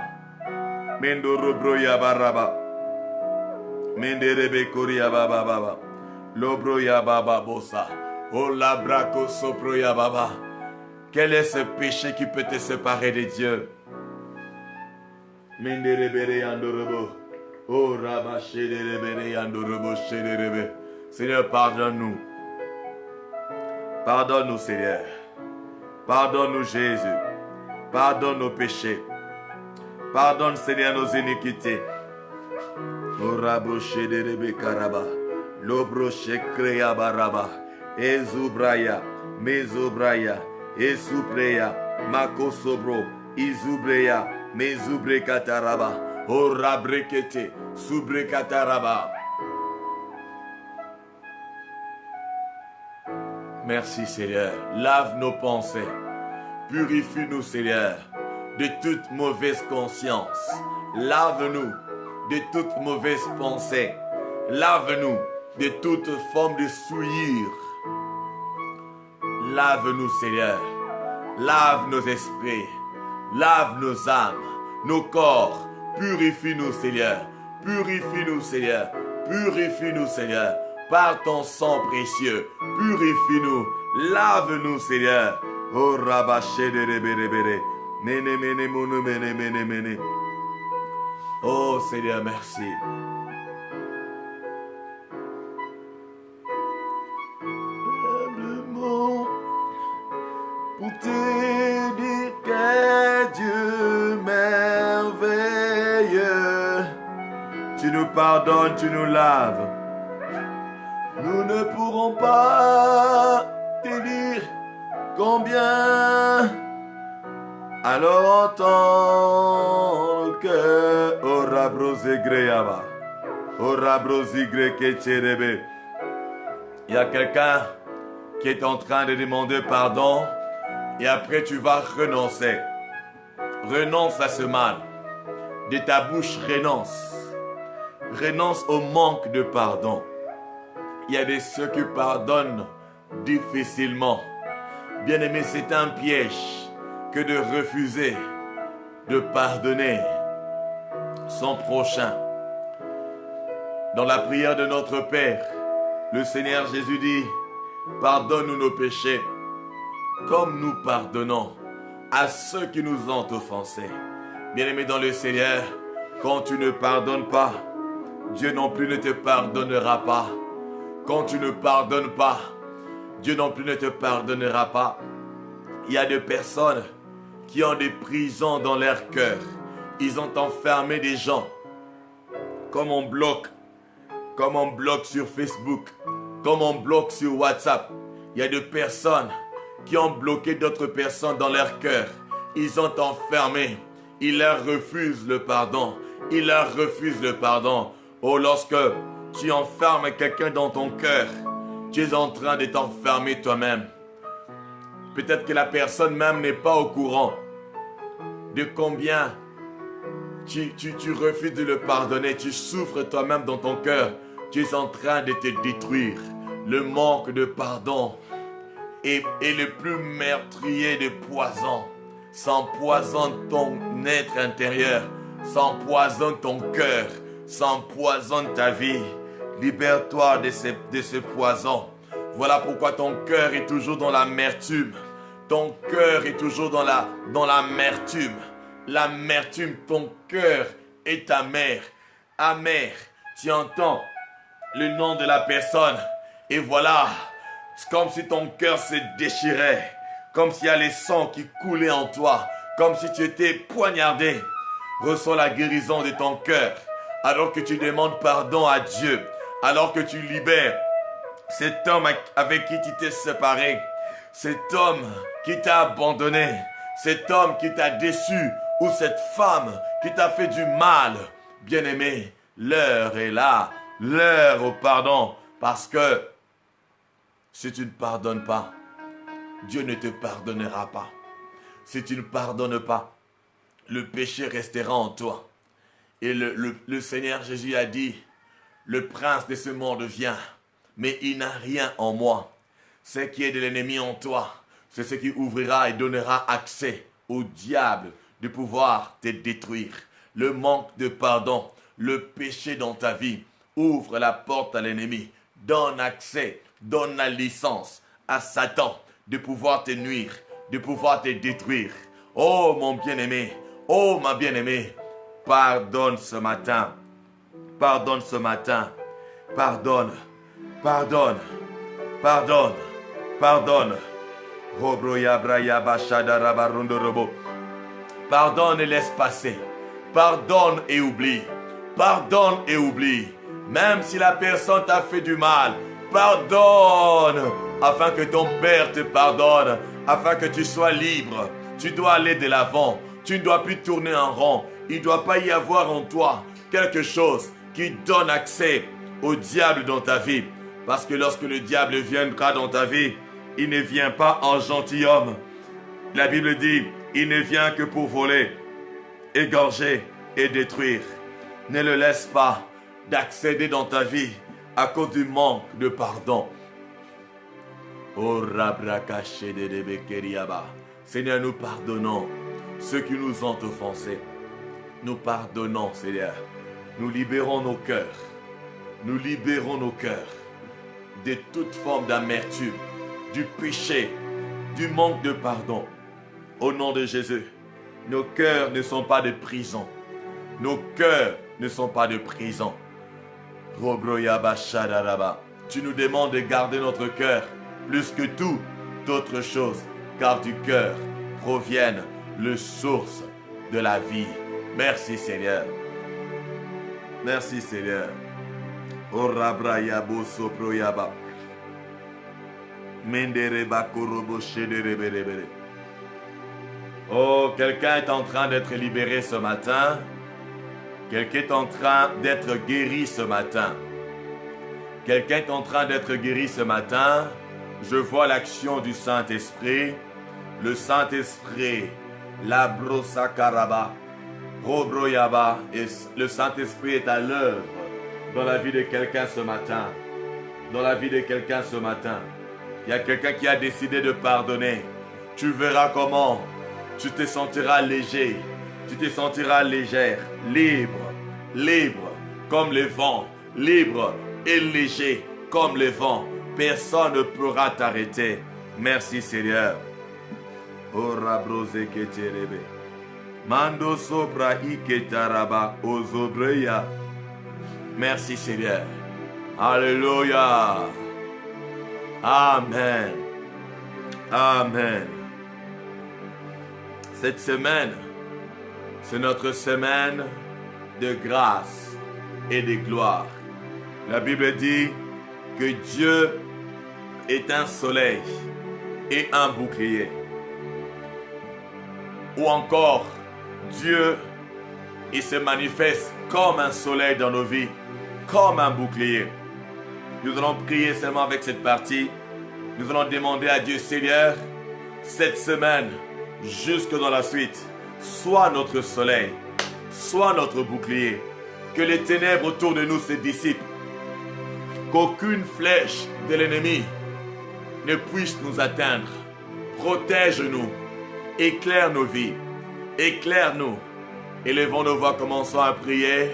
Mendorobro Yabaraba. Menderebe Koriaba Baba. Lobro Yababa Bosa. Oh, Labraco Sopro Yababa. Quel est ce péché qui peut te séparer de Dieu? Menderebere Yandorobo. Oh, Rabashederebere Yandorobo Shederebe. Seigneur, pardonne-nous. Pardonne-nous, Seigneur. Pardonne-nous, Jésus. Pardonne nos péchés. Pardonne, Seigneur, nos iniquités. Orabroche de Rebe Karaba. Lobroche Kreya Baraba. Ezubraya. Mezobraya. Esupreya. Makosobro, Izubreya, Mezubre Kataraba, Orabrekete, Subre Kataraba. Merci Seigneur, lave nos pensées, purifie-nous Seigneur de toute mauvaise conscience, lave-nous de toute mauvaise pensée, lave-nous de toute forme de souillure, lave-nous Seigneur, lave nos esprits, lave nos âmes, nos corps, purifie-nous Seigneur, purifie-nous Seigneur, purifie-nous Seigneur. Par ton sang précieux, purifie-nous, lave-nous, Seigneur. Oh, rabaché de rebere, mene mene mene mene mene mene. Oh, Seigneur, merci. Humblement, pour te dire que Dieu merveilleux, tu nous pardonnes, tu nous laves. Nous ne pourrons pas te dire combien. Alors entends le cœur. Ora brosegreaba. Ora brosigrekecherebe. Il y a quelqu'un qui est en train de demander pardon et après tu vas renoncer. Renonce à ce mal. De ta bouche, renonce. Renonce au manque de pardon. Il y a des ceux qui pardonnent difficilement. Bien-aimé, c'est un piège que de refuser de pardonner son prochain. Dans la prière de notre Père, le Seigneur Jésus dit, pardonne-nous nos péchés, comme nous pardonnons à ceux qui nous ont offensés. Bien-aimé dans le Seigneur, quand tu ne pardonnes pas, Dieu non plus ne te pardonnera pas. Quand tu ne pardonnes pas, Dieu non plus ne te pardonnera pas. Il y a des personnes qui ont des prisons dans leur cœur. Ils ont enfermé des gens. Comme on bloque sur Facebook, comme on bloque sur WhatsApp. Il y a des personnes qui ont bloqué d'autres personnes dans leur cœur. Ils ont enfermé. Ils leur refusent le pardon. Ils leur refusent le pardon. Oh, lorsque tu enfermes quelqu'un dans ton cœur, tu es en train de t'enfermer toi-même. Peut-être que la personne même n'est pas au courant de combien tu refuses de le pardonner. Tu souffres toi-même dans ton cœur. Tu es en train de te détruire. Le manque de pardon est le plus meurtrier des poisons. Ça empoisonne ton être intérieur. Ça empoisonne ton cœur. Ça empoisonne ta vie. Libère-toi de ce poison. Voilà pourquoi ton cœur est toujours dans l'amertume. Ton cœur est toujours dans l'amertume. L'amertume, ton cœur est amer. Amer. Tu entends le nom de la personne. Et voilà, c'est comme si ton cœur se déchirait. Comme s'il y a les sangs qui coulaient en toi. Comme si tu étais poignardé. Reçois la guérison de ton cœur. Alors que tu demandes pardon à Dieu. Alors que tu libères cet homme avec qui tu t'es séparé, cet homme qui t'a abandonné, cet homme qui t'a déçu, ou cette femme qui t'a fait du mal. Bien-aimé, l'heure est là, l'heure au pardon, parce que si tu ne pardonnes pas, Dieu ne te pardonnera pas. Si tu ne pardonnes pas, le péché restera en toi. Et le Seigneur Jésus a dit, le prince de ce monde vient, mais il n'a rien en moi. Ce qui est de l'ennemi en toi, c'est ce qui ouvrira et donnera accès au diable de pouvoir te détruire. Le manque de pardon, le péché dans ta vie, ouvre la porte à l'ennemi. Donne accès, donne la licence à Satan de pouvoir te nuire, de pouvoir te détruire. Oh mon bien-aimé, oh ma bien-aimée, pardonne ce matin. Pardonne ce matin. Pardonne. Pardonne. Pardonne. Pardonne. Pardonne et laisse passer. Pardonne et oublie. Pardonne et oublie. Même si la personne t'a fait du mal, pardonne. Afin que ton Père te pardonne. Afin que tu sois libre. Tu dois aller de l'avant. Tu ne dois plus tourner en rond. Il ne doit pas y avoir en toi quelque chose qui donne accès au diable dans ta vie. Parce que lorsque le diable viendra dans ta vie, il ne vient pas en gentilhomme. La Bible dit, il ne vient que pour voler, égorger et détruire. Ne le laisse pas d'accéder dans ta vie à cause du manque de pardon. Seigneur, nous pardonnons ceux qui nous ont offensés. Nous pardonnons, Seigneur. Nous libérons nos cœurs. Nous libérons nos cœurs de toute forme d'amertume, du péché, du manque de pardon. Au nom de Jésus, nos cœurs ne sont pas de prison. Nos cœurs ne sont pas de prison. Tu nous demandes de garder notre cœur plus que toute autre chose, car du cœur proviennent les sources de la vie. Merci Seigneur. Merci Seigneur. Oh, quelqu'un est en train d'être libéré ce matin. Quelqu'un est en train d'être guéri ce matin. Quelqu'un est en train d'être guéri ce matin. Je vois l'action du Saint-Esprit. Le Saint-Esprit, la brosakaraba, robroyaba, et le Saint-Esprit est à l'œuvre dans la vie de quelqu'un ce matin. Dans la vie de quelqu'un ce matin. Il y a quelqu'un qui a décidé de pardonner. Tu verras comment tu te sentiras léger. Tu te sentiras légère, libre, libre comme le vent, libre et léger comme le vent. Personne ne pourra t'arrêter. Merci Seigneur. Ora brose keterebe. Mando sobra iketaraba ozobreya. Merci Seigneur. Alléluia. Amen. Amen. Cette semaine, c'est notre semaine de grâce et de gloire. La Bible dit que Dieu est un soleil et un bouclier. Ou encore, Dieu, il se manifeste comme un soleil dans nos vies, comme un bouclier. Nous allons prier seulement avec cette partie. Nous allons demander à Dieu, Seigneur, cette semaine, jusque dans la suite, sois notre soleil, sois notre bouclier. Que les ténèbres autour de nous se dissipent. Qu'aucune flèche de l'ennemi ne puisse nous atteindre. Protège-nous. Éclaire nos vies. Éclaire-nous. Élevons nos voix, commençons à prier.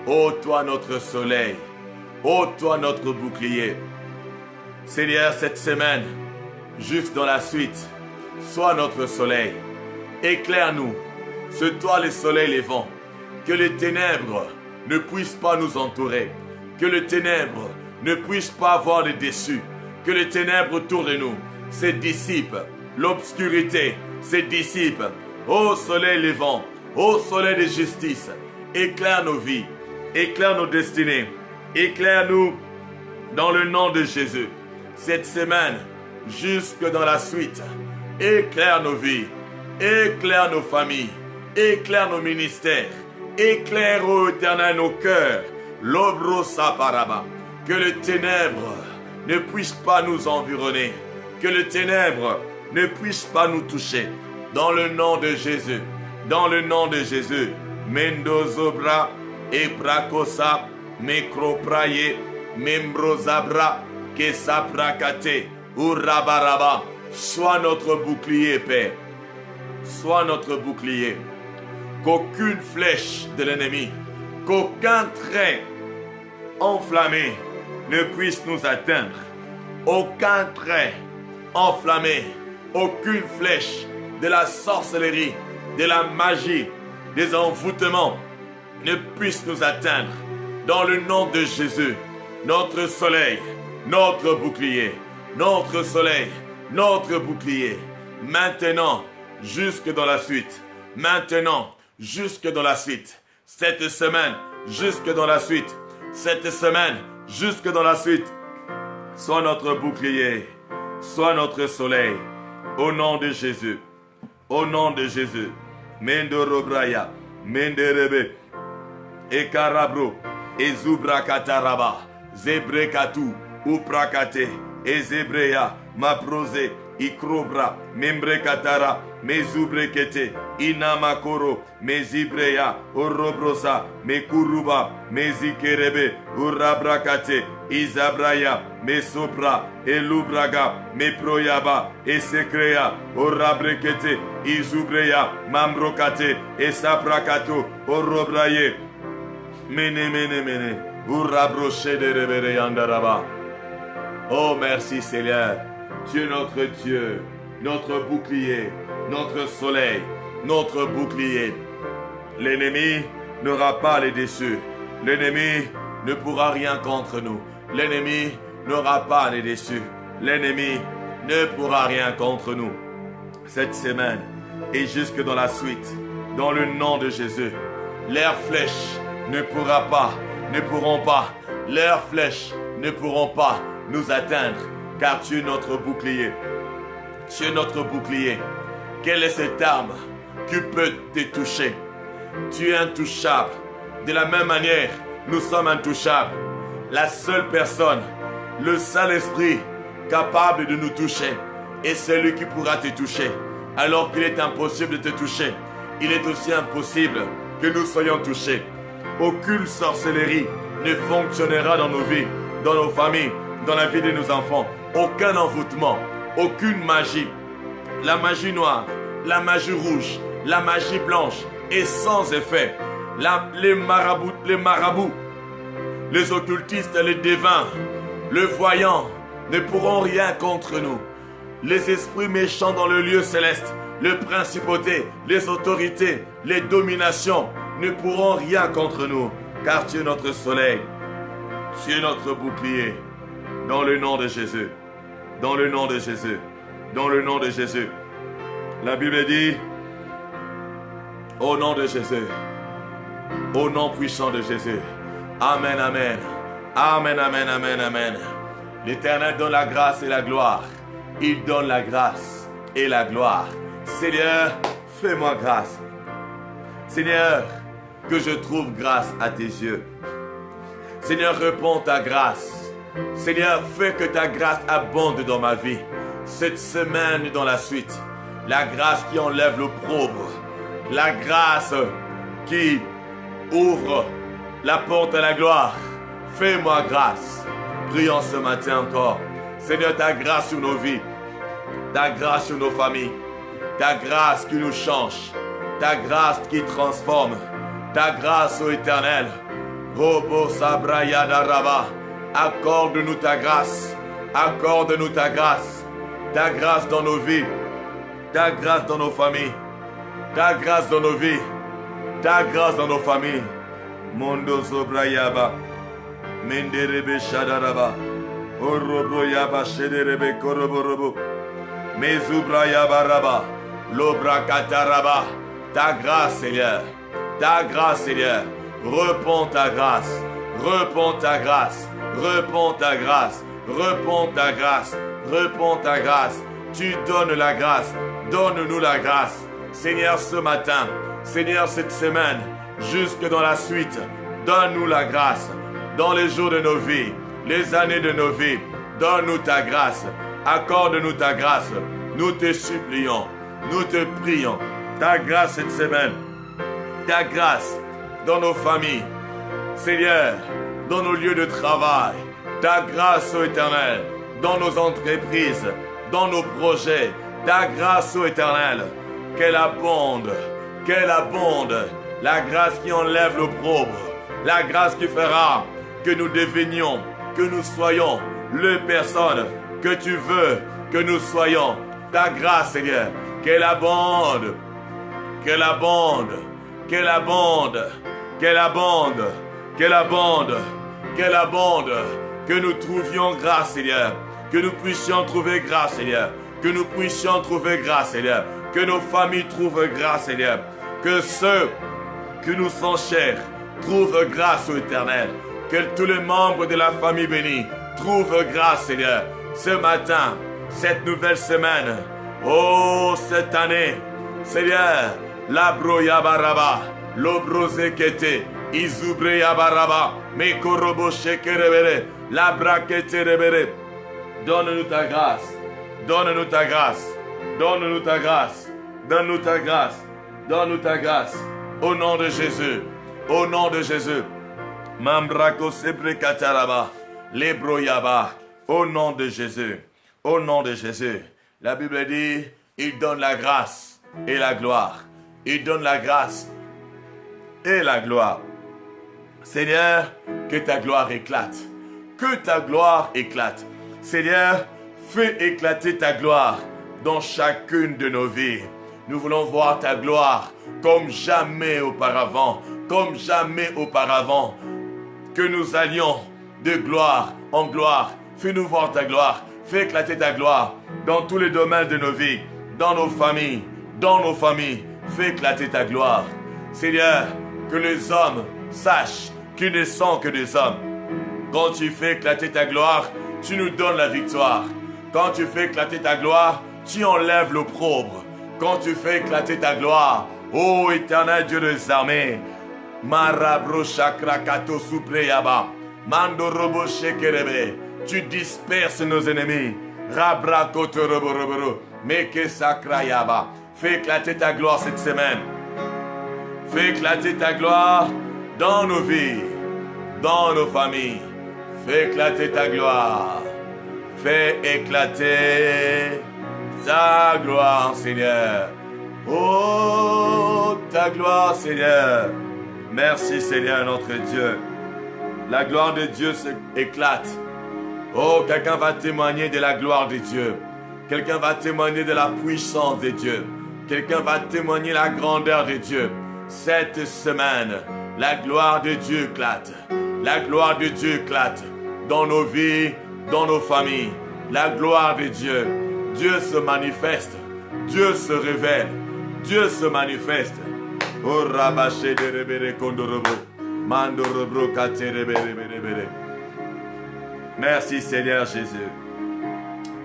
Ô toi notre soleil. Ô toi notre bouclier. Seigneur, cette semaine, juste dans la suite, sois notre soleil. Éclaire-nous. C'est toi le soleil levant. Que les ténèbres ne puissent pas nous entourer. Que les ténèbres ne puissent pas avoir le dessus. Que les ténèbres autour de nous se dissipent. L'obscurité se dissipe. Ô soleil levant, ô soleil de justice, éclaire nos vies, éclaire nos destinées. Éclaire-nous dans le nom de Jésus. Cette semaine, jusque dans la suite, éclaire nos vies, éclaire nos familles, éclaire nos ministères, éclaire, ô Éternel, nos cœurs. L'obro saparaba. Que les ténèbres ne puissent pas nous environner. Que les ténèbres ne puissent pas nous toucher. Dans le nom de Jésus. Dans le nom de Jésus. Mendozobra et Brakosa. Mekropraye. Membrozabra. Kesaprakate. Urabaraba. Sois notre bouclier, Père. Sois notre bouclier. Qu'aucune flèche de l'ennemi, qu'aucun trait enflammé ne puisse nous atteindre. Aucun trait enflammé, aucune flèche de la sorcellerie, de la magie, des envoûtements ne puisse nous atteindre. Dans le nom de Jésus, notre soleil, notre bouclier, notre soleil, notre bouclier, maintenant, jusque dans la suite, maintenant, jusque dans la suite, cette semaine, jusque dans la suite, cette semaine, jusque dans la suite, sois notre bouclier, sois notre soleil, au nom de Jésus, Au nom de Jésus. Mendorobraya. Menderebe. Ekarabro. Ezubra-kataraba. Zebrekatu. Uprakate. Ezebreya. Maprose. Ikrobra. Membrekatara. Mezubrekete. Inamakoro. Mezibreya. Orobrosa. Mekuruba. Mezikerebe. Urabrakate. Izabraya. Mesopra. Elubraga. Meproyaba. Esekreya. Orabrekete. Izubreya. Mambrokate. Esaprakato. Orobraye. Mene mene mene. Urabroche de rebere yandaraba. Oh merci Seigneur. Tu es notre Dieu, notre bouclier, notre soleil, notre bouclier. L'ennemi n'aura pas les déçus. L'ennemi ne pourra rien contre nous. L'ennemi n'aura pas les déçus. L'ennemi ne pourra rien contre nous. Cette semaine et jusque dans la suite, dans le nom de Jésus, leurs flèches ne pourront pas, leurs flèches ne pourront pas nous atteindre, car tu es notre bouclier. Tu es notre bouclier. Quelle est cette arme qui peut te toucher? Tu es intouchable. De la même manière, nous sommes intouchables. La seule personne, le seul esprit capable de nous toucher est celui qui pourra te toucher. Alors qu'il est impossible de te toucher, il est aussi impossible que nous soyons touchés. Aucune sorcellerie ne fonctionnera dans nos vies, dans nos familles, dans la vie de nos enfants. Aucun envoûtement, aucune magie. La magie noire, la magie rouge, la magie blanche est sans effet. Les marabouts, les occultistes, les devins, le voyant ne pourront rien contre nous. Les esprits méchants dans le lieu céleste, les principautés, les autorités, les dominations ne pourront rien contre nous, car tu es notre soleil, tu es notre bouclier. Dans le nom de Jésus, dans le nom de Jésus, dans le nom de Jésus. La Bible dit, au nom de Jésus, au nom puissant de Jésus. Amen, amen. Amen, amen, amen, amen. L'Éternel donne la grâce et la gloire. Il donne la grâce et la gloire. Seigneur, fais-moi grâce. Seigneur, que je trouve grâce à tes yeux. Seigneur, réponds ta grâce. Seigneur, fais que ta grâce abonde dans ma vie. Cette semaine et dans la suite. La grâce qui enlève l'opprobre. La grâce qui ouvre la porte à la gloire. Fais-moi grâce. Prions ce matin encore. Seigneur, ta grâce sur nos vies. Ta grâce sur nos familles. Ta grâce qui nous change. Ta grâce qui transforme. Ta grâce, ô Éternel. Robo Sabraya Daraba. Accorde-nous ta grâce. Accorde-nous ta grâce. Ta grâce dans nos vies. Ta grâce dans nos familles. Ta grâce dans nos vies. Ta grâce dans nos familles. Mondo Sobrayaba. Menderebe Shadaraba. Orobroyaba Shederebe Koroborobo. Mezubrayaba Raba. Lobrakataraba. Ta grâce, Seigneur. Ta grâce, Seigneur. Réponds ta grâce. Réponds ta grâce. Réponds ta grâce, réponds ta grâce, réponds ta grâce. Tu donnes la grâce, donne-nous la grâce. Seigneur, ce matin, Seigneur, cette semaine, jusque dans la suite, donne-nous la grâce. Dans les jours de nos vies, les années de nos vies, donne-nous ta grâce. Accorde-nous ta grâce. Nous te supplions, nous te prions. Ta grâce cette semaine, ta grâce dans nos familles. Seigneur, dans nos lieux de travail, ta grâce, ô Éternel, dans nos entreprises, dans nos projets, ta grâce, ô Éternel, qu'elle abonde, la grâce qui enlève l'opprobre, la grâce qui fera que nous devenions, que nous soyons les personnes que tu veux que nous soyons. Ta grâce, Seigneur, qu'elle abonde, qu'elle abonde, qu'elle abonde, qu'elle abonde, qu'elle abonde, qu'elle abonde, que nous trouvions grâce, Seigneur, que nous puissions trouver grâce, Seigneur, que nous puissions trouver grâce, Seigneur, que nos familles trouvent grâce, Seigneur, que ceux qui nous sont chers trouvent grâce au Éternel, que tous les membres de la famille bénie trouvent grâce, Seigneur, ce matin, cette nouvelle semaine, oh, cette année, Seigneur, la broyabaraba, l'obrozekete, izubreyabaraba, mekorobo shekerebere, la brakete rebere. Donne-nous ta grâce, donne-nous ta grâce, donne-nous ta grâce, donne-nous ta grâce, donne-nous ta grâce. Au nom de Jésus, au nom de Jésus. Mambrako sebre kataraba, lebroyaba, au nom de Jésus, au nom de Jésus. La Bible dit, il donne la grâce et la gloire. Il donne la grâce et la gloire. Seigneur, que ta gloire éclate. Que ta gloire éclate. Seigneur, fais éclater ta gloire dans chacune de nos vies. Nous voulons voir ta gloire comme jamais auparavant. Comme jamais auparavant. Que nous allions de gloire en gloire. Fais-nous voir ta gloire. Fais éclater ta gloire dans tous les domaines de nos vies, dans nos familles, Fais éclater ta gloire. Seigneur, que les hommes sachent qu'ils ne sont que des hommes. Quand tu fais éclater ta gloire, tu nous donnes la victoire. Quand tu fais éclater ta gloire, tu enlèves l'opprobre. Quand tu fais éclater ta gloire, ô éternel Dieu des armées, Marabro Chakrakato Supreyaba, Mando Robo Shekerebe, tu disperses nos ennemis. Rabra Kotoroboro, Meke Sakrayaba. Fais éclater ta gloire cette semaine. Fais éclater ta gloire dans nos vies, dans nos familles. Fais éclater ta gloire. Fais éclater ta gloire, Seigneur. Oh, ta gloire, Seigneur. Merci, Seigneur, notre Dieu. La gloire de Dieu éclate. Oh, quelqu'un va témoigner de la gloire de Dieu. Quelqu'un va témoigner de la puissance de Dieu. Quelqu'un va témoigner la grandeur de Dieu. Cette semaine, la gloire de Dieu éclate. La gloire de Dieu éclate dans nos vies, dans nos familles. La gloire de Dieu. Dieu se manifeste. Dieu se révèle. Dieu se manifeste. Oh, rabaché de rebere kondorobo. Mando robro kate rebere. Merci Seigneur Jésus.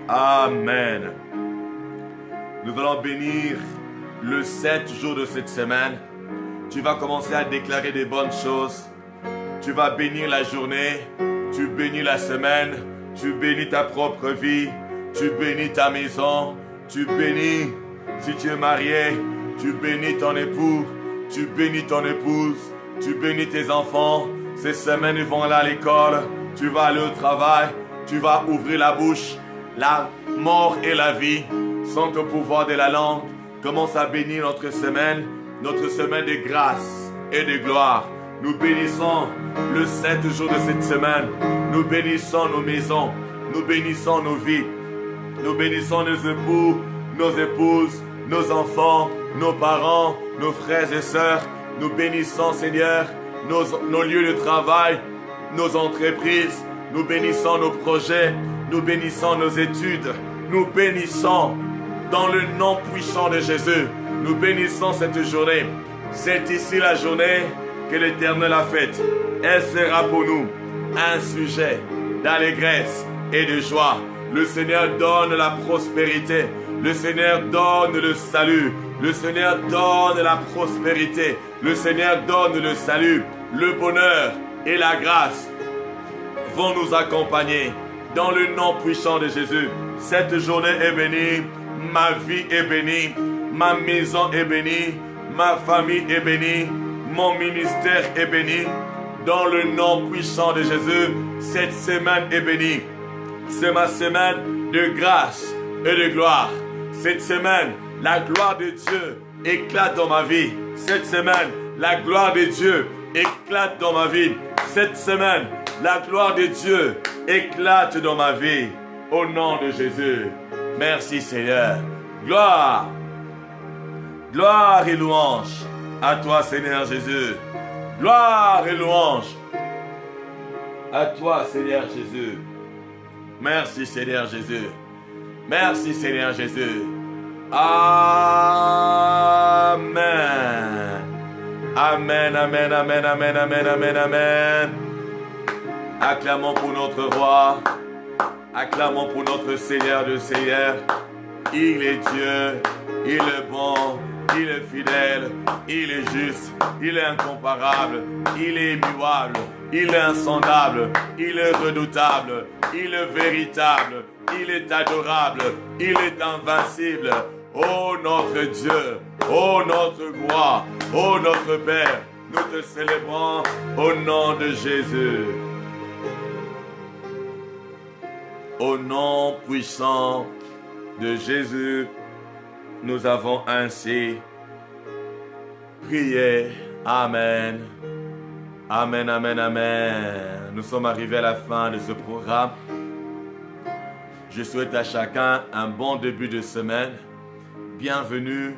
Amen. Nous allons bénir le 7 jours de cette semaine. Tu vas commencer à déclarer des bonnes choses. Tu vas bénir la journée. Tu bénis la semaine. Tu bénis ta propre vie. Tu bénis ta maison. Tu bénis, si tu es marié, tu bénis ton époux. Tu bénis ton épouse. Tu bénis tes enfants. Ces semaines, ils vont aller à l'école. Tu vas aller au travail. Tu vas ouvrir la bouche. La mort et la vie sont au pouvoir de la langue. Commence à bénir notre semaine de grâce et de gloire. Nous bénissons le 7 jours de cette semaine. Nous bénissons nos maisons. Nous bénissons nos vies. Nous bénissons nos époux, nos épouses, nos enfants, nos parents, nos frères et sœurs. Nous bénissons, Seigneur, nos lieux de travail, nos entreprises. Nous bénissons nos projets. Nous bénissons nos études. Nous bénissons dans le nom puissant de Jésus. Nous bénissons cette journée. C'est ici la journée que l'Éternel a faite. Elle sera pour nous un sujet d'allégresse et de joie. Le Seigneur donne la prospérité. Le Seigneur donne le salut. Le Seigneur donne la prospérité. Le Seigneur donne le salut. Le bonheur et la grâce vont nous accompagner dans le nom puissant de Jésus. Cette journée est bénie. Ma vie est bénie. Ma maison est bénie. Ma famille est bénie. Mon ministère est béni. Dans le nom puissant de Jésus, cette semaine est bénie. C'est ma semaine de grâce et de gloire. Cette semaine, la gloire de Dieu éclate dans ma vie. Cette semaine, la gloire de Dieu éclate dans ma vie. Cette semaine, la gloire de Dieu éclate dans ma vie. Au nom de Jésus. Merci Seigneur. Gloire. Gloire et louange à toi Seigneur Jésus. Gloire et louange à toi Seigneur Jésus. Merci Seigneur Jésus. Merci Seigneur Jésus. Amen. Amen, amen, amen, amen, amen, amen, amen. Acclamons pour notre roi. Acclamons pour notre Seigneur de Seigneurs. Il est Dieu. Il est bon. il est fidèle, il est juste, il est incomparable, il est immuable, il est insondable, il est redoutable, il est véritable, il est adorable, il est invincible. Ô notre Dieu, ô notre roi, ô notre Père, nous te célébrons au nom de Jésus. Au nom puissant de Jésus, nous avons ainsi prié. Amen. Amen, amen, amen. Nous sommes arrivés à la fin de ce programme. Je souhaite à chacun un bon début de semaine. Bienvenue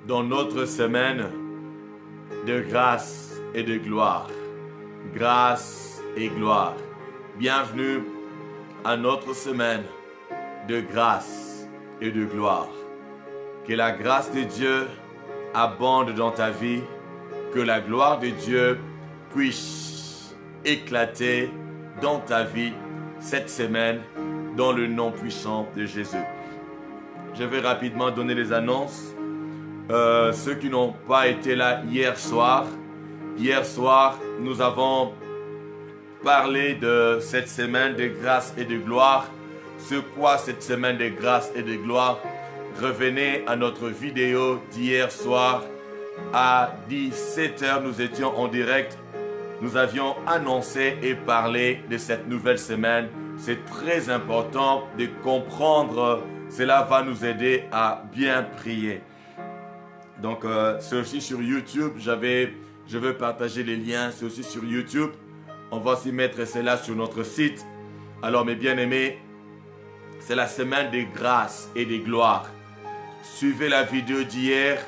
dans notre semaine de grâce et de gloire. Grâce et gloire. Bienvenue à notre semaine de grâce et de gloire. Que la grâce de Dieu abonde dans ta vie, que la gloire de Dieu puisse éclater dans ta vie cette semaine dans le nom puissant de Jésus. Je vais rapidement donner les annonces. Ceux qui n'ont pas été là hier soir, nous avons parler de cette semaine de grâce et de gloire. C'est quoi cette semaine de grâce et de gloire? Revenez à notre vidéo d'hier soir à 17h. Nous étions en direct. Nous avions annoncé et parlé de cette nouvelle semaine. C'est très important de comprendre. Cela va nous aider à bien prier. Donc, c'est aussi sur YouTube. Je veux partager les liens. C'est aussi sur YouTube. On va aussi mettre cela sur notre site. Alors mes bien-aimés, c'est la semaine de grâce et de gloire. Suivez la vidéo d'hier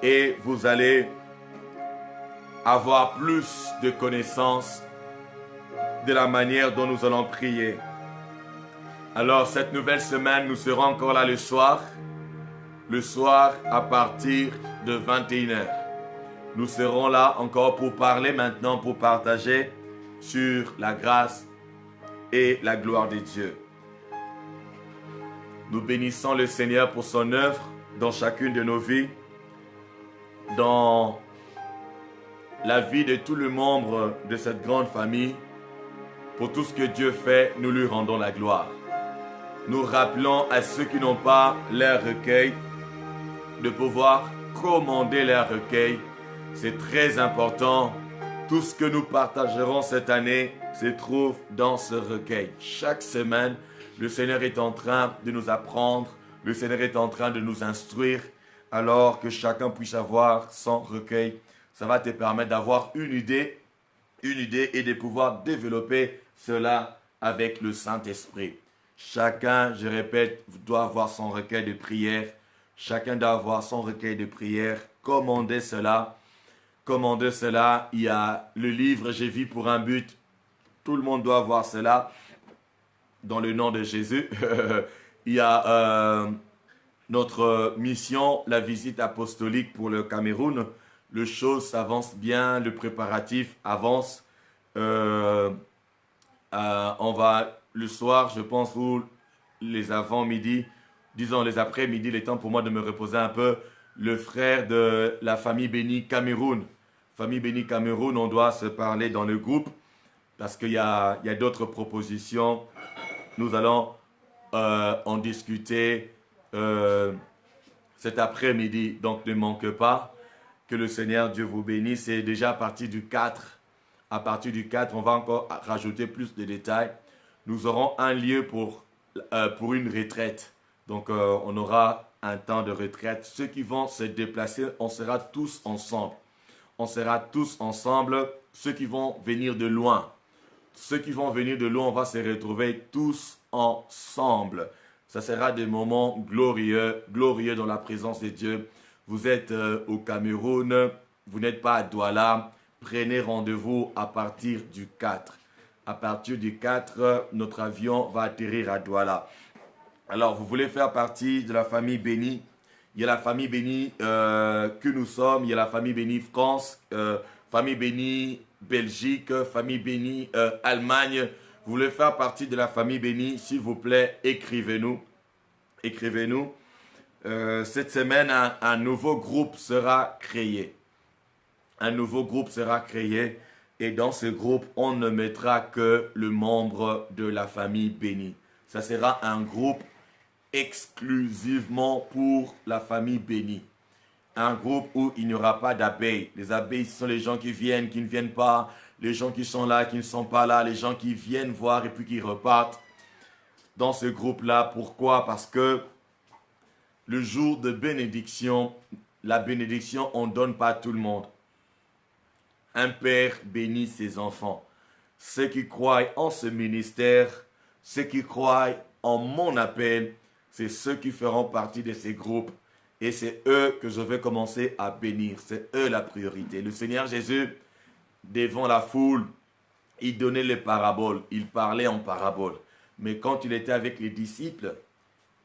et vous allez avoir plus de connaissances de la manière dont nous allons prier. Alors cette nouvelle semaine, nous serons encore là le soir à partir de 21h. Nous serons là encore pour parler maintenant, pour partager sur la grâce et la gloire de Dieu. Nous bénissons le Seigneur pour son œuvre dans chacune de nos vies, dans la vie de tous les membres de cette grande famille. Pour tout ce que Dieu fait, nous lui rendons la gloire. Nous rappelons à ceux qui n'ont pas leur recueil de pouvoir commander leur recueil. C'est très important. Tout ce que nous partagerons cette année se trouve dans ce recueil. Chaque semaine, le Seigneur est en train de nous apprendre, le Seigneur est en train de nous instruire, alors que chacun puisse avoir son recueil. Ça va te permettre d'avoir une idée et de pouvoir développer cela avec le Saint-Esprit. Chacun, je répète, doit avoir son recueil de prière. Chacun doit avoir son recueil de prière. Commandez cela. Commandez cela. Il y a le livre « Je vis pour un but ». Tout le monde doit avoir cela. Dans le nom de Jésus. Il y a notre mission, la visite apostolique pour le Cameroun. Les choses s'avancent bien, le préparatif avance. On va le soir, je pense, ou les avant-midi, disons les après-midi, le temps pour moi de me reposer un peu. Le frère de la famille bénie Cameroun. Famille bénie Cameroun, on doit se parler dans le groupe parce qu'il y a d'autres propositions. Nous allons en discuter cet après-midi. Donc ne manquez pas. Que le Seigneur Dieu vous bénisse. C'est déjà à partir du 4. À partir du 4, on va encore rajouter plus de détails. Nous aurons un lieu pour une retraite. Donc on aura un temps de retraite. Ceux qui vont se déplacer, on sera tous ensemble. On sera tous ensemble. Ceux qui vont venir de loin. Ceux qui vont venir de loin, on va se retrouver tous ensemble. Ça sera des moments glorieux, glorieux dans la présence de Dieu. Vous êtes au Cameroun, vous n'êtes pas à Douala. Prenez rendez-vous à partir du 4. À partir du 4, notre avion va atterrir à Douala. Alors, vous voulez faire partie de la famille bénie. Il y a la famille bénie que nous sommes. Il y a la famille bénie France, famille bénie Belgique, famille bénie Allemagne. Vous voulez faire partie de la famille bénie, s'il vous plaît, écrivez-nous. Écrivez-nous. cette semaine, un nouveau groupe sera créé. Un nouveau groupe sera créé. Et dans ce groupe, on ne mettra que le membre de la famille bénie. Ça sera un groupe exclusivement pour la famille bénie. Un groupe où il n'y aura pas d'abeilles. Les abeilles, ce sont les gens qui viennent, qui ne viennent pas. Les gens qui sont là, qui ne sont pas là. Les gens qui viennent voir et puis qui repartent. Dans ce groupe-là, pourquoi? Parce que le jour de bénédiction, la bénédiction, on ne donne pas à tout le monde. Un père bénit ses enfants. Ceux qui croient en ce ministère, ceux qui croient en mon appel, c'est ceux qui feront partie de ces groupes. Et c'est eux que je vais commencer à bénir. C'est eux la priorité. Le Seigneur Jésus, devant la foule, il donnait les paraboles. Il parlait en paraboles. Mais quand il était avec les disciples,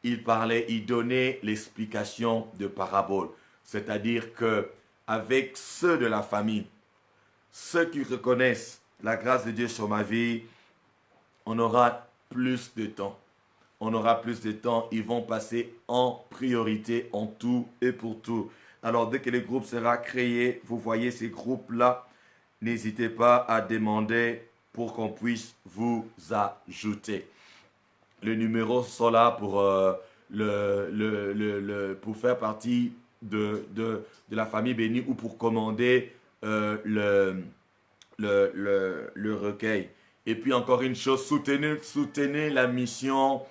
il parlait, il donnait l'explication de paraboles. C'est-à-dire que avec ceux de la famille, ceux qui reconnaissent la grâce de Dieu sur ma vie, on aura plus de temps. On aura plus de temps. Ils vont passer en priorité, en tout et pour tout. Alors, dès que le groupe sera créé, vous voyez ces groupes-là, n'hésitez pas à demander pour qu'on puisse vous ajouter. Les numéros sont là pour, pour faire partie de la famille bénie ou pour commander le recueil. Et puis encore une chose, soutenez la mission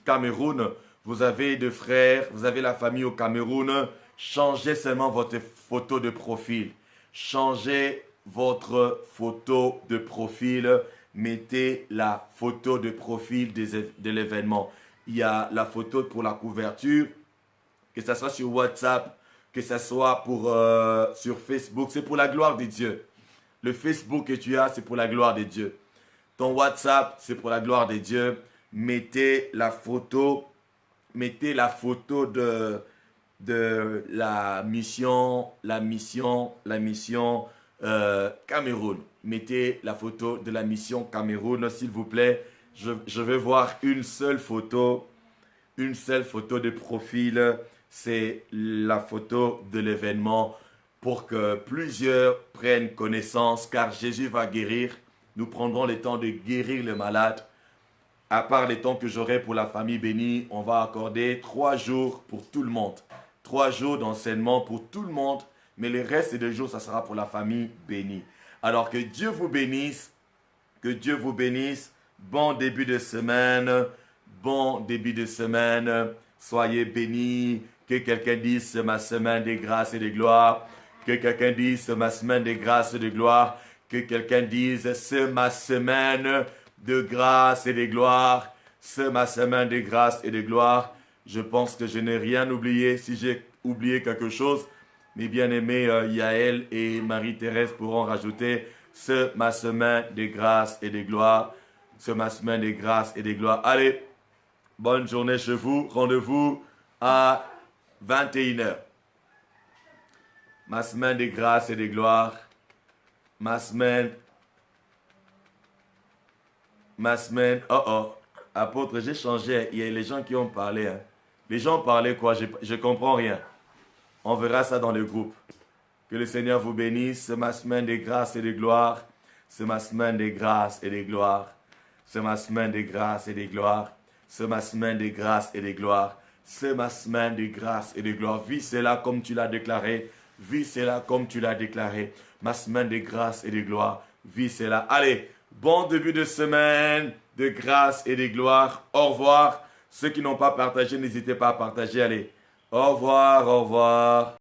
Cameroun. Vous avez des frères, vous avez la famille au Cameroun. Changez seulement votre photo de profil. Changez votre photo de profil. Mettez la photo de profil de l'événement. Il y a la photo pour la couverture, que ce soit sur WhatsApp, que ce soit sur Facebook, c'est pour la gloire de Dieu. Le Facebook que tu as, c'est pour la gloire de Dieu. Ton WhatsApp, c'est pour la gloire de Dieu. Mettez la photo de la mission Cameroun. Mettez la photo de la mission Cameroun, s'il vous plaît. Je veux voir une seule photo de profil. C'est la photo de l'événement pour que plusieurs prennent connaissance, car Jésus va guérir. Nous prendrons le temps de guérir les malades. À part les temps que j'aurai pour la famille bénie, on va accorder 3 jours pour tout le monde. 3 jours d'enseignement pour tout le monde, mais le reste des jours, ça sera pour la famille bénie. Alors que Dieu vous bénisse, bon début de semaine, soyez bénis. Que quelqu'un dise, c'est ma semaine de grâce et de gloire. Que quelqu'un dise, c'est ma semaine de grâce et de gloire. Que quelqu'un dise, c'est ma semaine de grâce et de gloire. C'est ma semaine de grâce et de gloire. Je pense que je n'ai rien oublié. Si j'ai oublié quelque chose, mes bien-aimés Yaël et Marie-Thérèse pourront rajouter, c'est ma semaine de grâce et de gloire. C'est ma semaine de grâce et de gloire. Allez, bonne journée chez vous. Rendez-vous à 21h. Ma semaine de grâce et de gloire. Ma semaine. Apôtre, j'ai changé. Il y a les gens qui ont parlé. Hein. Les gens parlaient quoi? Je comprends rien. On verra ça dans le groupe. Que le Seigneur vous bénisse. C'est ma semaine de grâce et de gloire. C'est ma semaine de grâce et de gloire. C'est ma semaine de grâce et de gloire. C'est ma semaine de grâce et de gloire. C'est ma semaine de grâce et de gloire. Vis cela comme tu l'as déclaré. Vis cela comme tu l'as déclaré. Ma semaine de grâce et de gloire. Vis cela. Allez, bon début de semaine de grâce et de gloire. Au revoir. Ceux qui n'ont pas partagé, n'hésitez pas à partager. Allez, au revoir, au revoir.